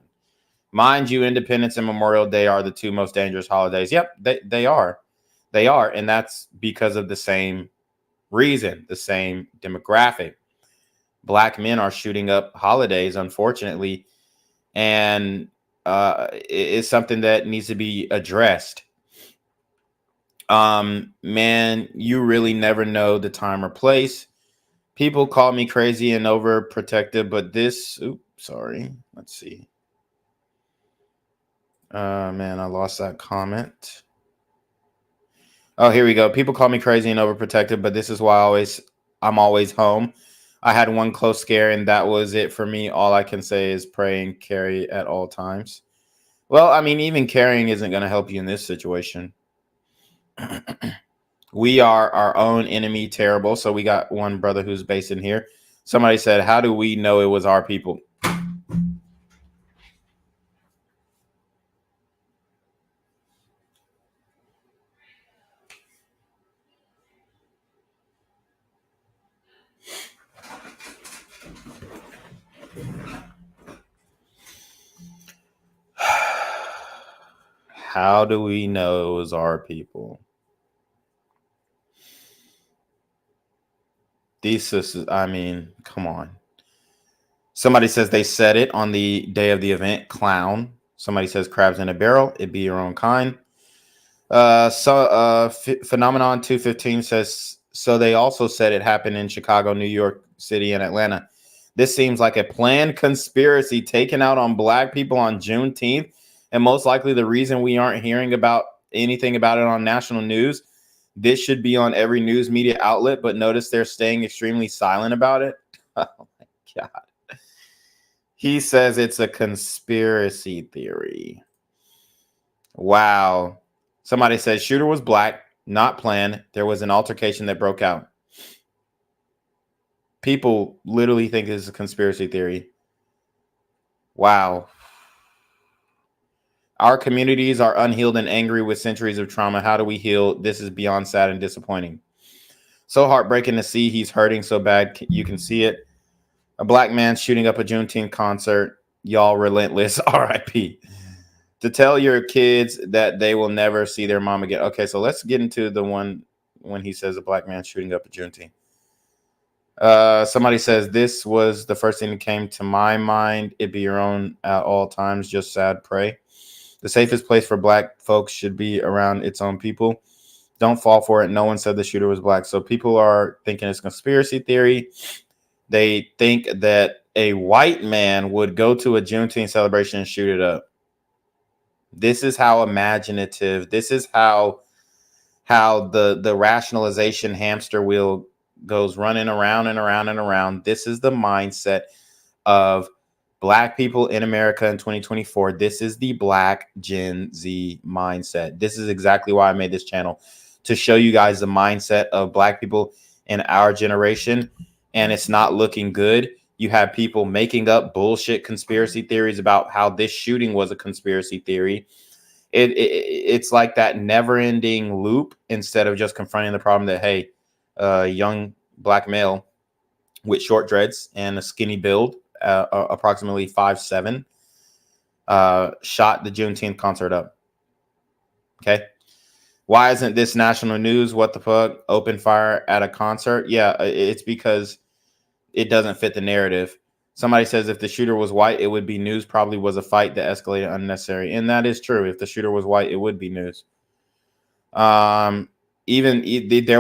Mind you, Independence and Memorial Day are the two most dangerous holidays. Yep, they are. They are. And that's because of the same reason, the same demographic. Black men are shooting up holidays, unfortunately. And it's something that needs to be addressed. Man, you really never know the time or place. People call me crazy and overprotective, but this, oops, sorry. Let's see. Man, I lost that comment. Oh, here we go. People call me crazy and overprotective, but this is why I'm always home. I had one close scare, and that was it for me. All I can say is pray and carry at all times. Well, I mean, even carrying isn't going to help you in this situation. We are our own enemy, terrible. So we got one brother who's based in here. Somebody said, how do we know it was our people? How do we know it was our people? These sisters, I mean, come on. Somebody says they said it on the day of the event. Clown. Somebody says crabs in a barrel. It be your own kind. Phenomenon 215 says, so they also said it happened in Chicago, New York City, and Atlanta. This seems like a planned conspiracy taken out on black people on Juneteenth. And most likely the reason we aren't hearing about anything about it on national news. This should be on every news media outlet, but notice they're staying extremely silent about it. Oh my God. He says it's a conspiracy theory. Wow. Somebody says shooter was black, not planned. There was an altercation that broke out. People literally think this is a conspiracy theory. Wow. Our communities are unhealed and angry with centuries of trauma. How do we heal? This is beyond sad and disappointing. So heartbreaking to see. He's hurting so bad. You can see it. A black man shooting up a Juneteenth concert. Y'all relentless. RIP. To tell your kids that they will never see their mom again. Okay, so let's get into the one when he says a black man shooting up a Juneteenth. Somebody says this was the first thing that came to my mind. It be your own at all times. Just sad. Pray. The safest place for black folks should be around its own people. Don't fall for it. No one said the shooter was black. So people are thinking it's conspiracy theory. They think that a white man would go to a Juneteenth celebration and shoot it up. This is how imaginative. This is how the rationalization hamster wheel goes running around and around and around. This is the mindset of black people in America in 2024. This is the Black Gen Z mindset. This is exactly why I made this channel, to show you guys the mindset of black people in our generation. And it's not looking good. You have people making up bullshit conspiracy theories about how this shooting was a conspiracy theory. It's like that never-ending loop, instead of just confronting the problem that, hey, a young black male with short dreads and a skinny build, approximately 5'7", shot the Juneteenth concert up. Okay. Why isn't this national news? What the fuck? Open fire at a concert? Yeah, it's because it doesn't fit the narrative. Somebody says if the shooter was white, it would be news. Probably was a fight that escalated unnecessary. And that is true. If the shooter was white, it would be news. There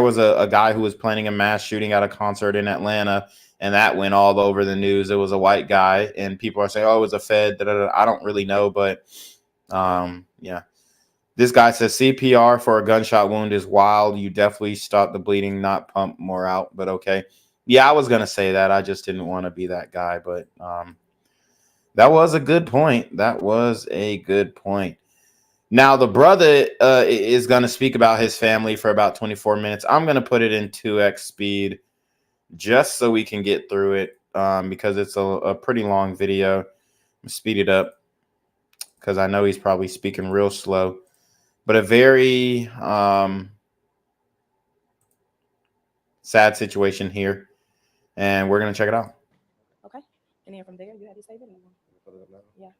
was a guy who was planning a mass shooting at a concert in Atlanta, and that went all over the news. It was a white guy, and people are saying, oh, it was a Fed. I don't really know, but yeah. This guy says CPR for a gunshot wound is wild. You definitely stop the bleeding, not pump more out, but okay. Yeah, I was going to say that. I just didn't want to be that guy, but that was a good point. That was a good point. Now, the brother is going to speak about his family for about 24 minutes. I'm going to put it in 2x speed just so we can get through it because it's a pretty long video. Speed it up because I know he's probably speaking real slow. but a very sad situation here, and we're gonna check it out. Okay. And then from there, you have to save it. Yeah.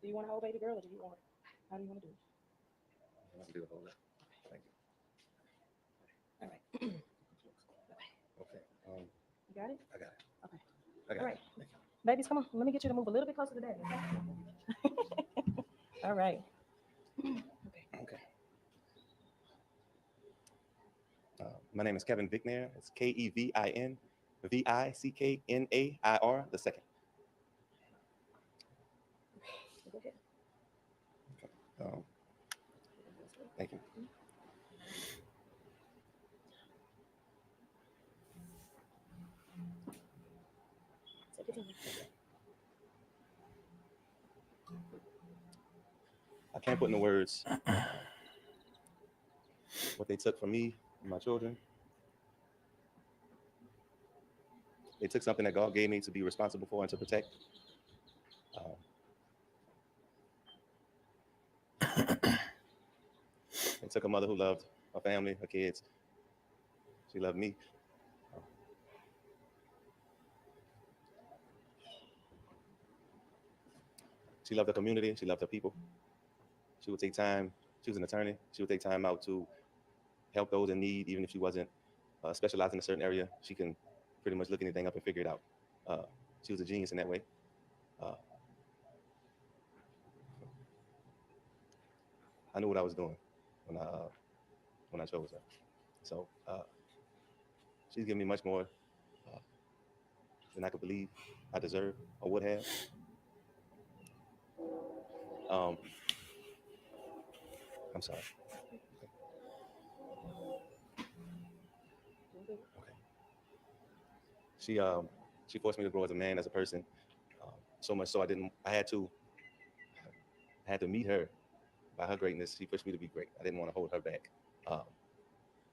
Do you want to hold baby girl, or do you want? How do you want to do it? Do the whole lot. Thank you. All right. Okay. You got it? I got it. Okay. I got All it. right. Babies, come on. Let me get you to move a little bit closer to daddy. Okay? All right. Okay. My name is Kevin Vicknair. It's Kevin Vicknair the second. Go ahead. Thank you. Take your time. I can't put into words what they took from me and my children. They took something that God gave me to be responsible for and to protect. They took a mother who loved her family, her kids. She loved me. She loved the community. She loved her people. She would take time. She was an attorney. She would take time out to help those in need, even if she wasn't specialized in a certain area. She can pretty much look anything up and figure it out. She was a genius in that way. I knew what I was doing when I chose her. So she's given me much more than I could believe I deserve or would have. I'm sorry. Okay. She forced me to grow as a man, as a person. So much so I had to meet her by her greatness. She pushed me to be great. I didn't want to hold her back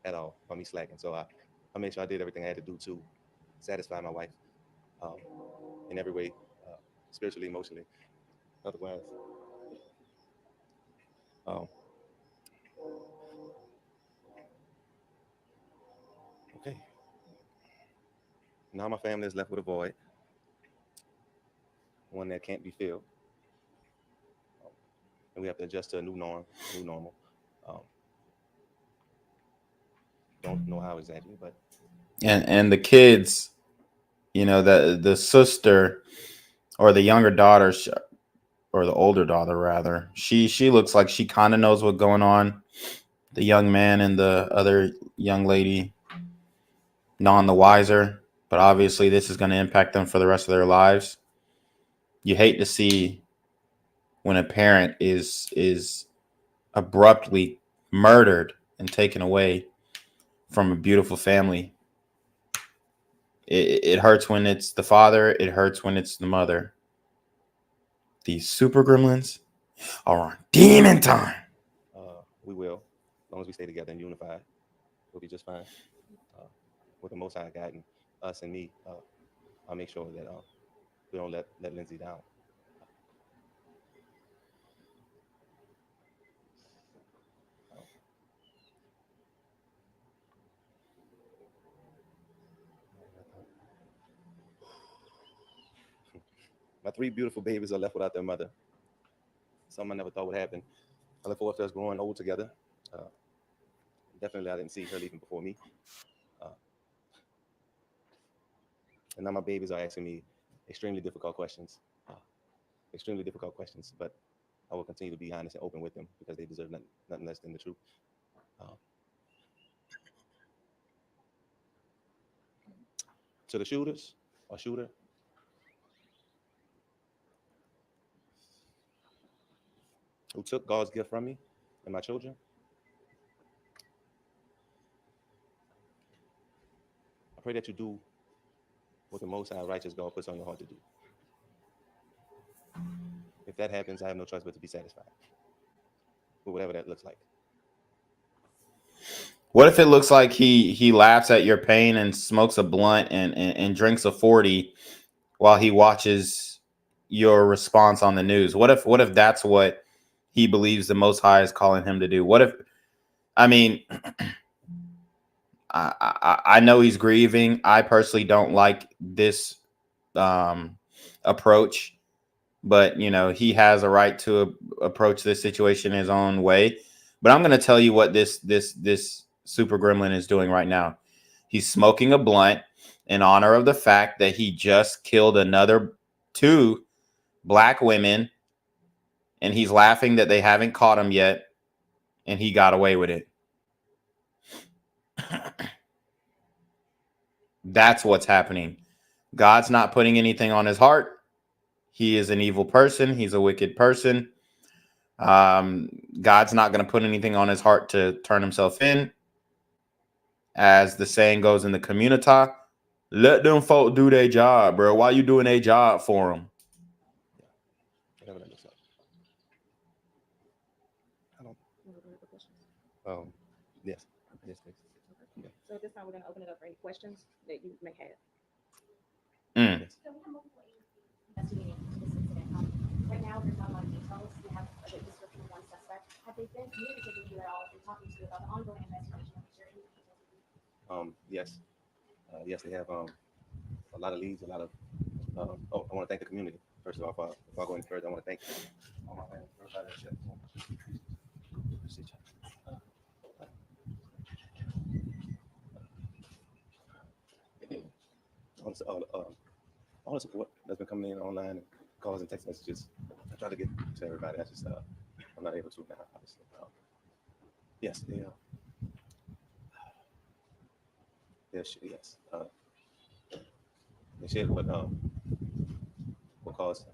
at all by me slacking. So I made sure I did everything I had to do to satisfy my wife in every way, spiritually, emotionally, otherwise. Okay. Now my family is left with a void, one that can't be filled. And we have to adjust to a new normal. Don't know how exactly, but And the kids, you know, the sister or the younger daughter, or the older daughter rather, she looks like she kind of knows what's going on. The young man and the other young lady, none the wiser, but obviously this is going to impact them for the rest of their lives. You hate to see when a parent is abruptly murdered and taken away from a beautiful family. It hurts when it's the father. It hurts when it's the mother. These super gremlins are on demon time. we will, as long as we stay together and unified, we'll be just fine. With the Most High guiding us and me, I'll make sure that we don't let Lyndsey down. My 3 beautiful babies are left without their mother. Something I never thought would happen. I look forward to us growing old together. Definitely, I didn't see her leaving before me. And now my babies are asking me extremely difficult questions. But I will continue to be honest and open with them because they deserve nothing less than the truth. To the shooters or shooter, who took God's gift from me and my children, I pray that you do what the Most High righteous God puts on your heart to do. If that happens, I have no choice but to be satisfied with whatever that looks like. What if it looks like he laughs at your pain and smokes a blunt and drinks a 40 while he watches your response on the news? What if that's what he believes the Most High is calling him to do. What if, I mean, I know he's grieving. I personally don't like this approach, but you know, he has a right to approach this situation his own way. But I'm going to tell you what this super gremlin is doing right now. He's smoking a blunt in honor of the fact that he just killed another 2 black women, and he's laughing that they haven't caught him yet, and he got away with it. That's what's happening. God's not putting anything on his heart. He is an evil person. He's a wicked person. God's not going to put anything on his heart to turn himself in. As the saying goes in the community, let them folk do their job, bro. Why you doing their job for them? Yes. Yes, please. Okay. So at this time, we're going to open it up for any questions that you may have. Right now, there's not a lot of details. We have a description of one suspect. Have they been communicating with you at all and talking to you about the ongoing investigation? Yes. Yes, they have a lot of leads, a lot of. I want to thank the community. First of all, before I go any further, I want to thank all my family, everybody that shut. All the support that's been coming in online and calls and text messages. I try to get to everybody. I just I'm not able to now, obviously. Yes, they yes. They shared what caused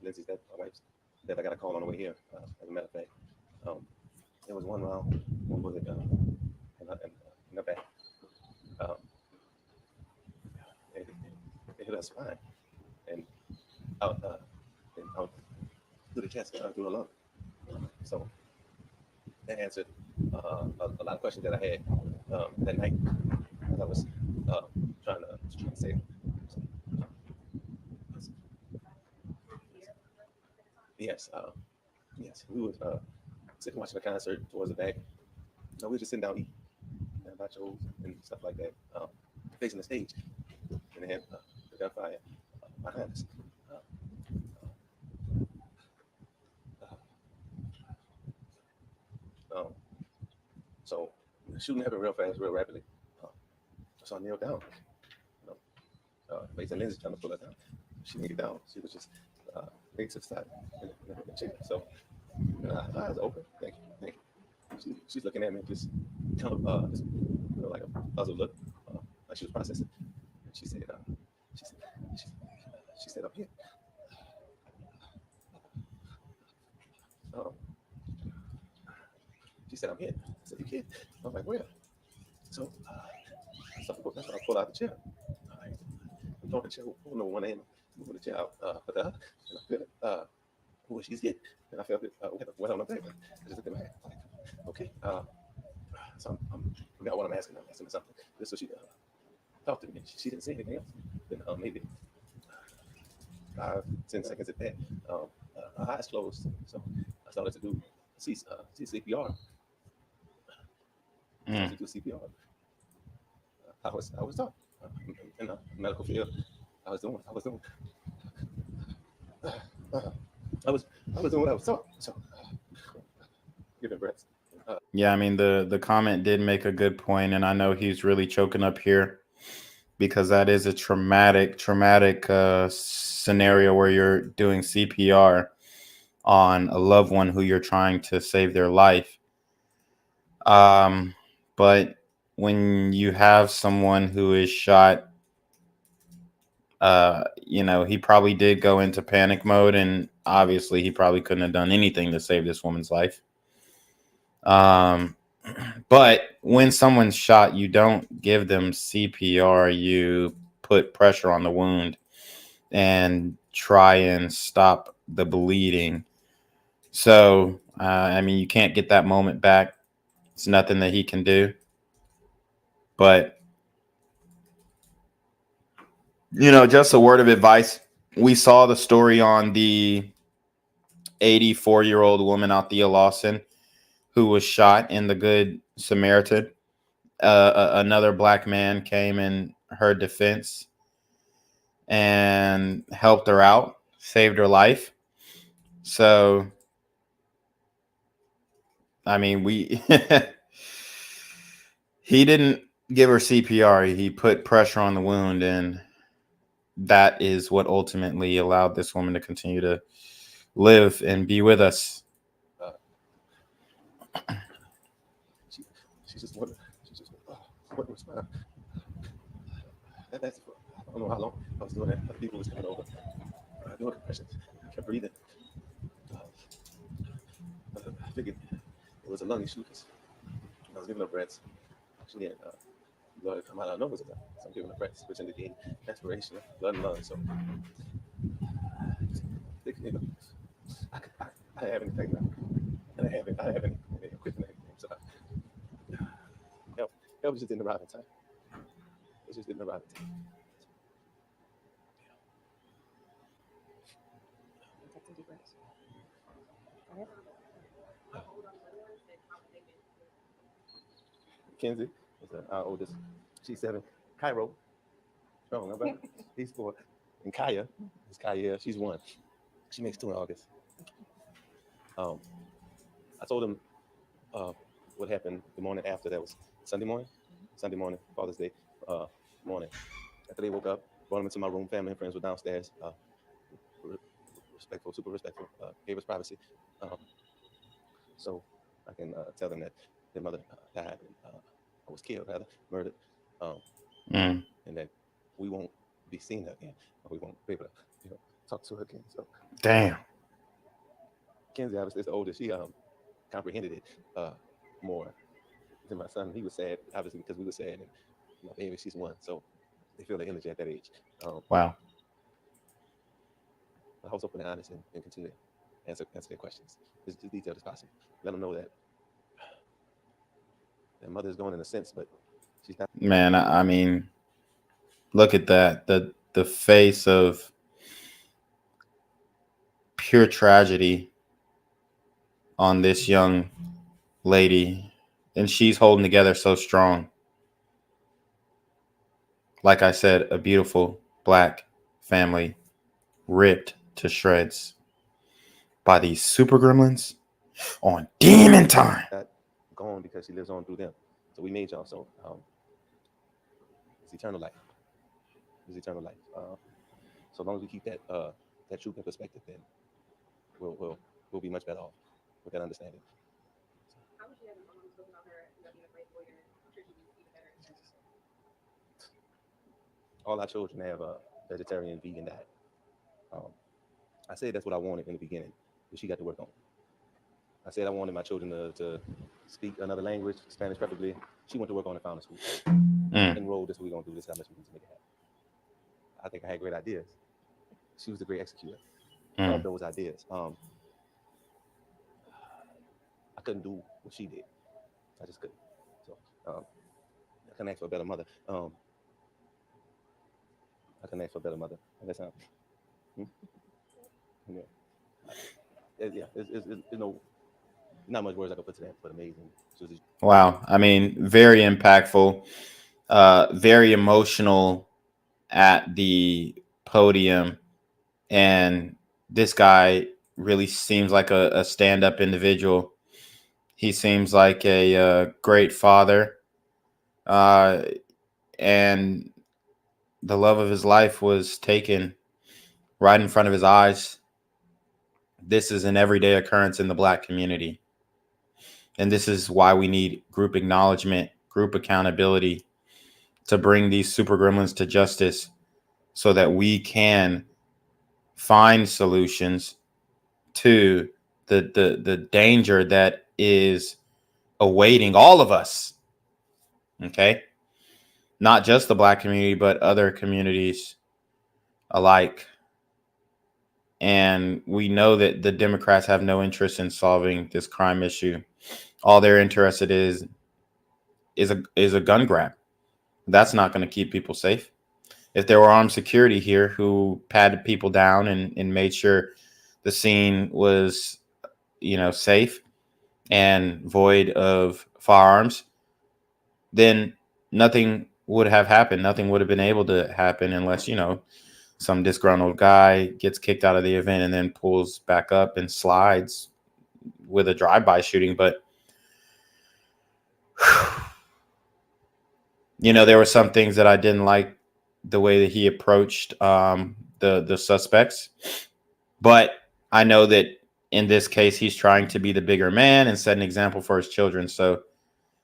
Lyndsey's death, my wife's death. I got a call on the way here. As a matter of fact, there was one round, one bullet in the back. It hit her spine and out through the chest, through the lung. So that answered a lot of questions that I had that night as I was trying to say. Yes, yes. We was sitting watching a concert towards the back. No, we were just sitting down eating nachos and stuff like that, facing the stage, and they had the gunfire behind us. So the shooting happened real fast, real rapidly. So I kneeled down. Facing Lyndsey trying to pull her down. She didn't get down. She was just legs to the side in the chair. So her eyes open. Thank you. She's looking at me, just kind of just, like a puzzled look, like she was processing. And she said, she said, I'm here. She said, I'm here. I said, you kid? I'm like, where? So that's why I pulled out the chair. I'm throwing the chair, pulling over one hand, moving the chair out for the other. And I feel it, who she's getting. And I felt it wet on my back. I just looked at my hand. Like, okay. So I forgot what I'm asking. I'm asking her something. Just so she talked to me. She didn't say anything else. Then maybe 5-10 seconds at that, her eyes closed. So I started to do CPR. To do CPR. I was taught in the medical field. I was doing what I was doing what I was taught. So giving breaths. Yeah, I mean, the comment did make a good point, and I know he's really choking up here because that is a traumatic scenario where you're doing CPR on a loved one who you're trying to save their life. But when you have someone who is shot, he probably did go into panic mode, and obviously he probably couldn't have done anything to save this woman's life. But when someone's shot, you don't give them CPR. You put pressure on the wound and try and stop the bleeding. So, I mean, you can't get that moment back. It's nothing that he can do. But, just a word of advice. We saw the story on the 84-year-old woman, Althea Lawson, who was shot in the Good Samaritan. Another black man came in her defense and helped her out, saved her life. So, I mean, he didn't give her CPR. He put pressure on the wound, and that is what ultimately allowed this woman to continue to live and be with us. She just wanted, what was fine. That's, I don't know how long I was doing that. Other people was coming over, doing compressions. I kept breathing. I figured it was a lung issue because I was giving her breaths. Actually, blood had come out of her nose. So I'm giving her breaths, which indicated aspiration of blood and lungs. So I have anything now. And I have any equipment. So help just didn't arrive in time. It just didn't arrive in time. Kenzie is our oldest. She's 7. Cairo, strong, remember? He's 4. And Kaya is Kaya. She's 1. She makes 2 in August. I told him what happened the morning after. That was Sunday morning, Father's Day morning. After they woke up, brought them into my room. Family and friends were downstairs. Respectful, super respectful. Gave us privacy, so I can tell them that their mother died, or was killed, rather, murdered, and that we won't be seeing her again. Or we won't be able to, talk to her again. So, damn. Kenzie, obviously, is the oldest. She comprehended it more than my son. He was sad, obviously, because we were sad. And my baby, she's 1, so they feel the energy at that age. Wow. I was open and honest and continue to answer their questions as detailed as possible. Let them know that their mother is going in a sense, but she's not. Man, I mean, look at that. The face of pure tragedy on this young lady, and she's holding together so strong. Like I said, a beautiful black family ripped to shreds by these super gremlins on demon time. Gone because she lives on through them. So we made y'all. So it's eternal life. It's eternal life. So long as we keep that truth in perspective, then we'll be much better off with that understanding. How would you have a mom talking about her being a great lawyer? I'm sure she would be better. All our children have a vegetarian, vegan diet. I said that's what I wanted in the beginning, but she got to work on it. I said I wanted my children to speak another language, Spanish preferably. She went to work on it, found a school. Enrolled, this is what we're going to do, this is how much we need to make it happen. I think I had great ideas. She was the great executor of those ideas. I couldn't do what she did. I just couldn't. So I couldn't ask for a better mother. I couldn't ask for a better mother. That's how. Yeah, it's no, not much words I could put to that, but amazing. Wow. I mean, very impactful, very emotional at the podium. And this guy really seems like a stand-up individual. He seems like a great father. And the love of his life was taken right in front of his eyes. This is an everyday occurrence in the Black community. And this is why we need group acknowledgement, group accountability to bring these super gremlins to justice so that we can find solutions to the danger that is awaiting all of us. Okay? Not just the Black community, but other communities alike. And we know that the Democrats have no interest in solving this crime issue. All they're interested is a gun grab. That's not going to keep people safe. If there were armed security here who patted people down and made sure the scene was, safe and void of firearms, then nothing would have happened. Nothing would have been able to happen unless, some disgruntled guy gets kicked out of the event and then pulls back up and slides with a drive-by shooting. But, there were some things that I didn't like the way that he approached the suspects. But I know that in this case, he's trying to be the bigger man and set an example for his children. So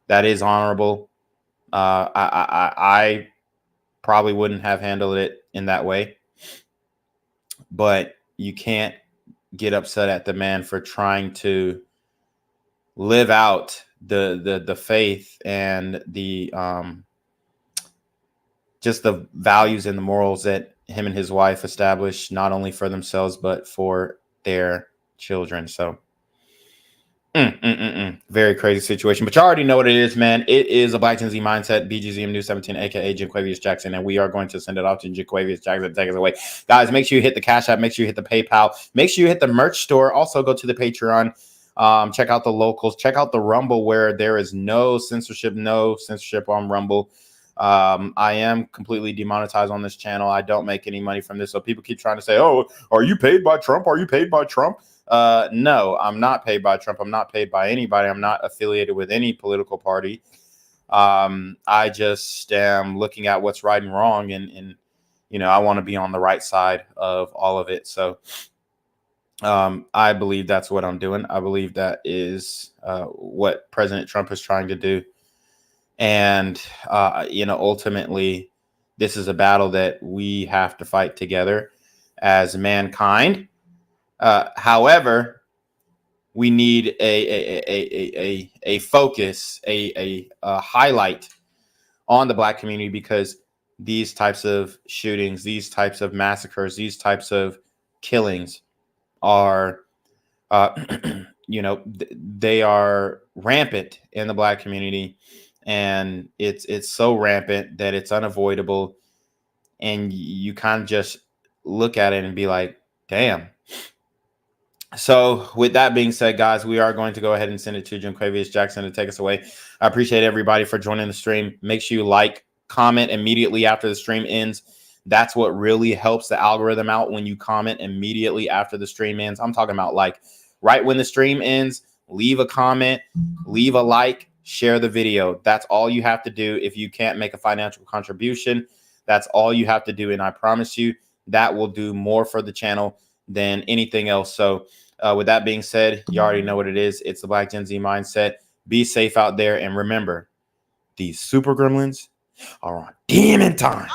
that is honorable. I probably wouldn't have handled it in that way. But you can't get upset at the man for trying to live out the faith and the just the values and the morals that him and his wife established, not only for themselves but for their children. So very crazy situation, but you already know what it is, man. It is a Black Gen Z Mindset, BGZM News 17, aka Janquavius Jackson, and we are going to send it off to Janquavius Jackson to take us away. Guys, make sure you hit the Cash App, make sure you hit the PayPal, make sure you hit the merch store. Also go to the Patreon, check out the locals, check out the Rumble, where there is no censorship on Rumble. I am completely demonetized on this channel. I don't make any money from this, so people keep trying to say, oh, are you paid by Trump? Are you paid by Trump? No, I'm not paid by Trump. I'm not paid by anybody. I'm not affiliated with any political party. I just am looking at what's right and wrong, and I want to be on the right side of all of it. So I believe that's what I'm doing. I believe that is what President Trump is trying to do. And, ultimately, this is a battle that we have to fight together as mankind. However, we need a focus, a highlight on the Black community, because these types of shootings, these types of massacres, these types of killings are, they are rampant in the Black community, and it's so rampant that it's unavoidable, and you kind of just look at it and be like, damn. So with that being said, guys, we are going to go ahead and send it to Janquavius Jackson to take us away. I appreciate everybody for joining the stream. Make sure you like, comment immediately after the stream ends. That's what really helps the algorithm out, when you comment immediately after the stream ends. I'm talking about like right when the stream ends, leave a comment, leave a like, share the video. That's all you have to do. If you can't make a financial contribution, that's all you have to do. And I promise you that will do more for the channel than anything else. So with that being said, you already know what it is. It's the Black Gen Z Mindset. Be safe out there. And remember, these super gremlins are on demon time.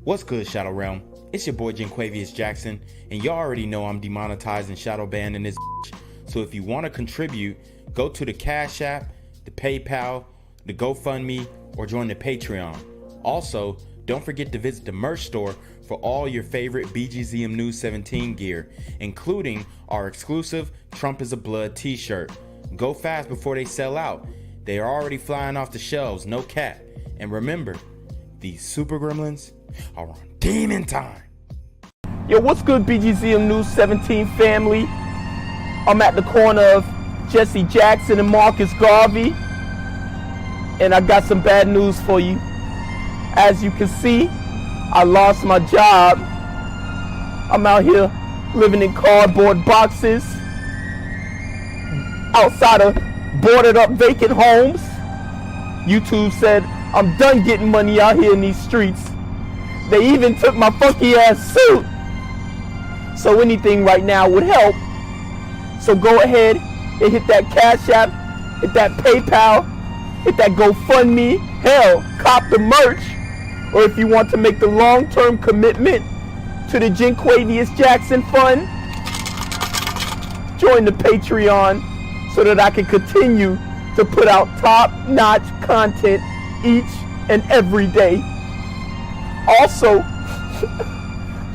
What's good, Shadow Realm? It's your boy Janquavius Jackson, and y'all already know I'm demonetized and shadow banned in this bitch. So if you want to contribute, go to the Cash App, the PayPal, the GoFundMe, or join the Patreon. Also, don't forget to visit the merch store for all your favorite BGZM News 17 gear, including our exclusive Trump is a Blood t-shirt. Go fast before they sell out. They are already flying off the shelves, no cap. And remember, these super gremlins are on demon time. Yo, what's good, BGZM News 17 family? I'm at the corner of Jesse Jackson and Marcus Garvey, and I got some bad news for you. As you can see, I lost my job. I'm out here living in cardboard boxes outside of boarded up vacant homes. YouTube said I'm done getting money out here in these streets. They even took my funky ass suit. So anything right now would help. So go ahead and hit that Cash App, hit that PayPal, hit that GoFundMe. Hell, cop the merch. Or if you want to make the long-term commitment to the Janquavius Jackson Fund, join the Patreon so that I can continue to put out top-notch content each and every day. Also,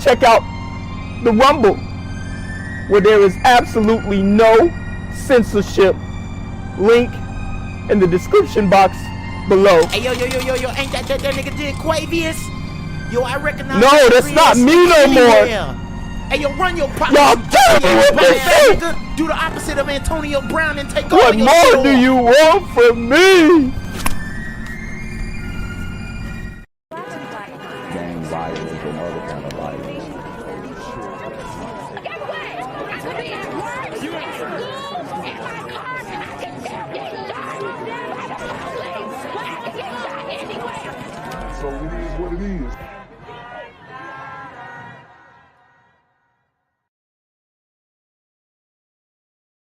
Check out the Rumble, where there is absolutely no censorship. Link in the description box below. Hey, yo, ain't that nigga did Quavius? Yo, I recognize. No, that's not me no more. Hey, yo, run your pocket. Y'all killing me with this shit. Do the opposite of Antonio Brown and take What all your more shit do off. you want from me? Gang violence and other kind of violence. So it is what it is.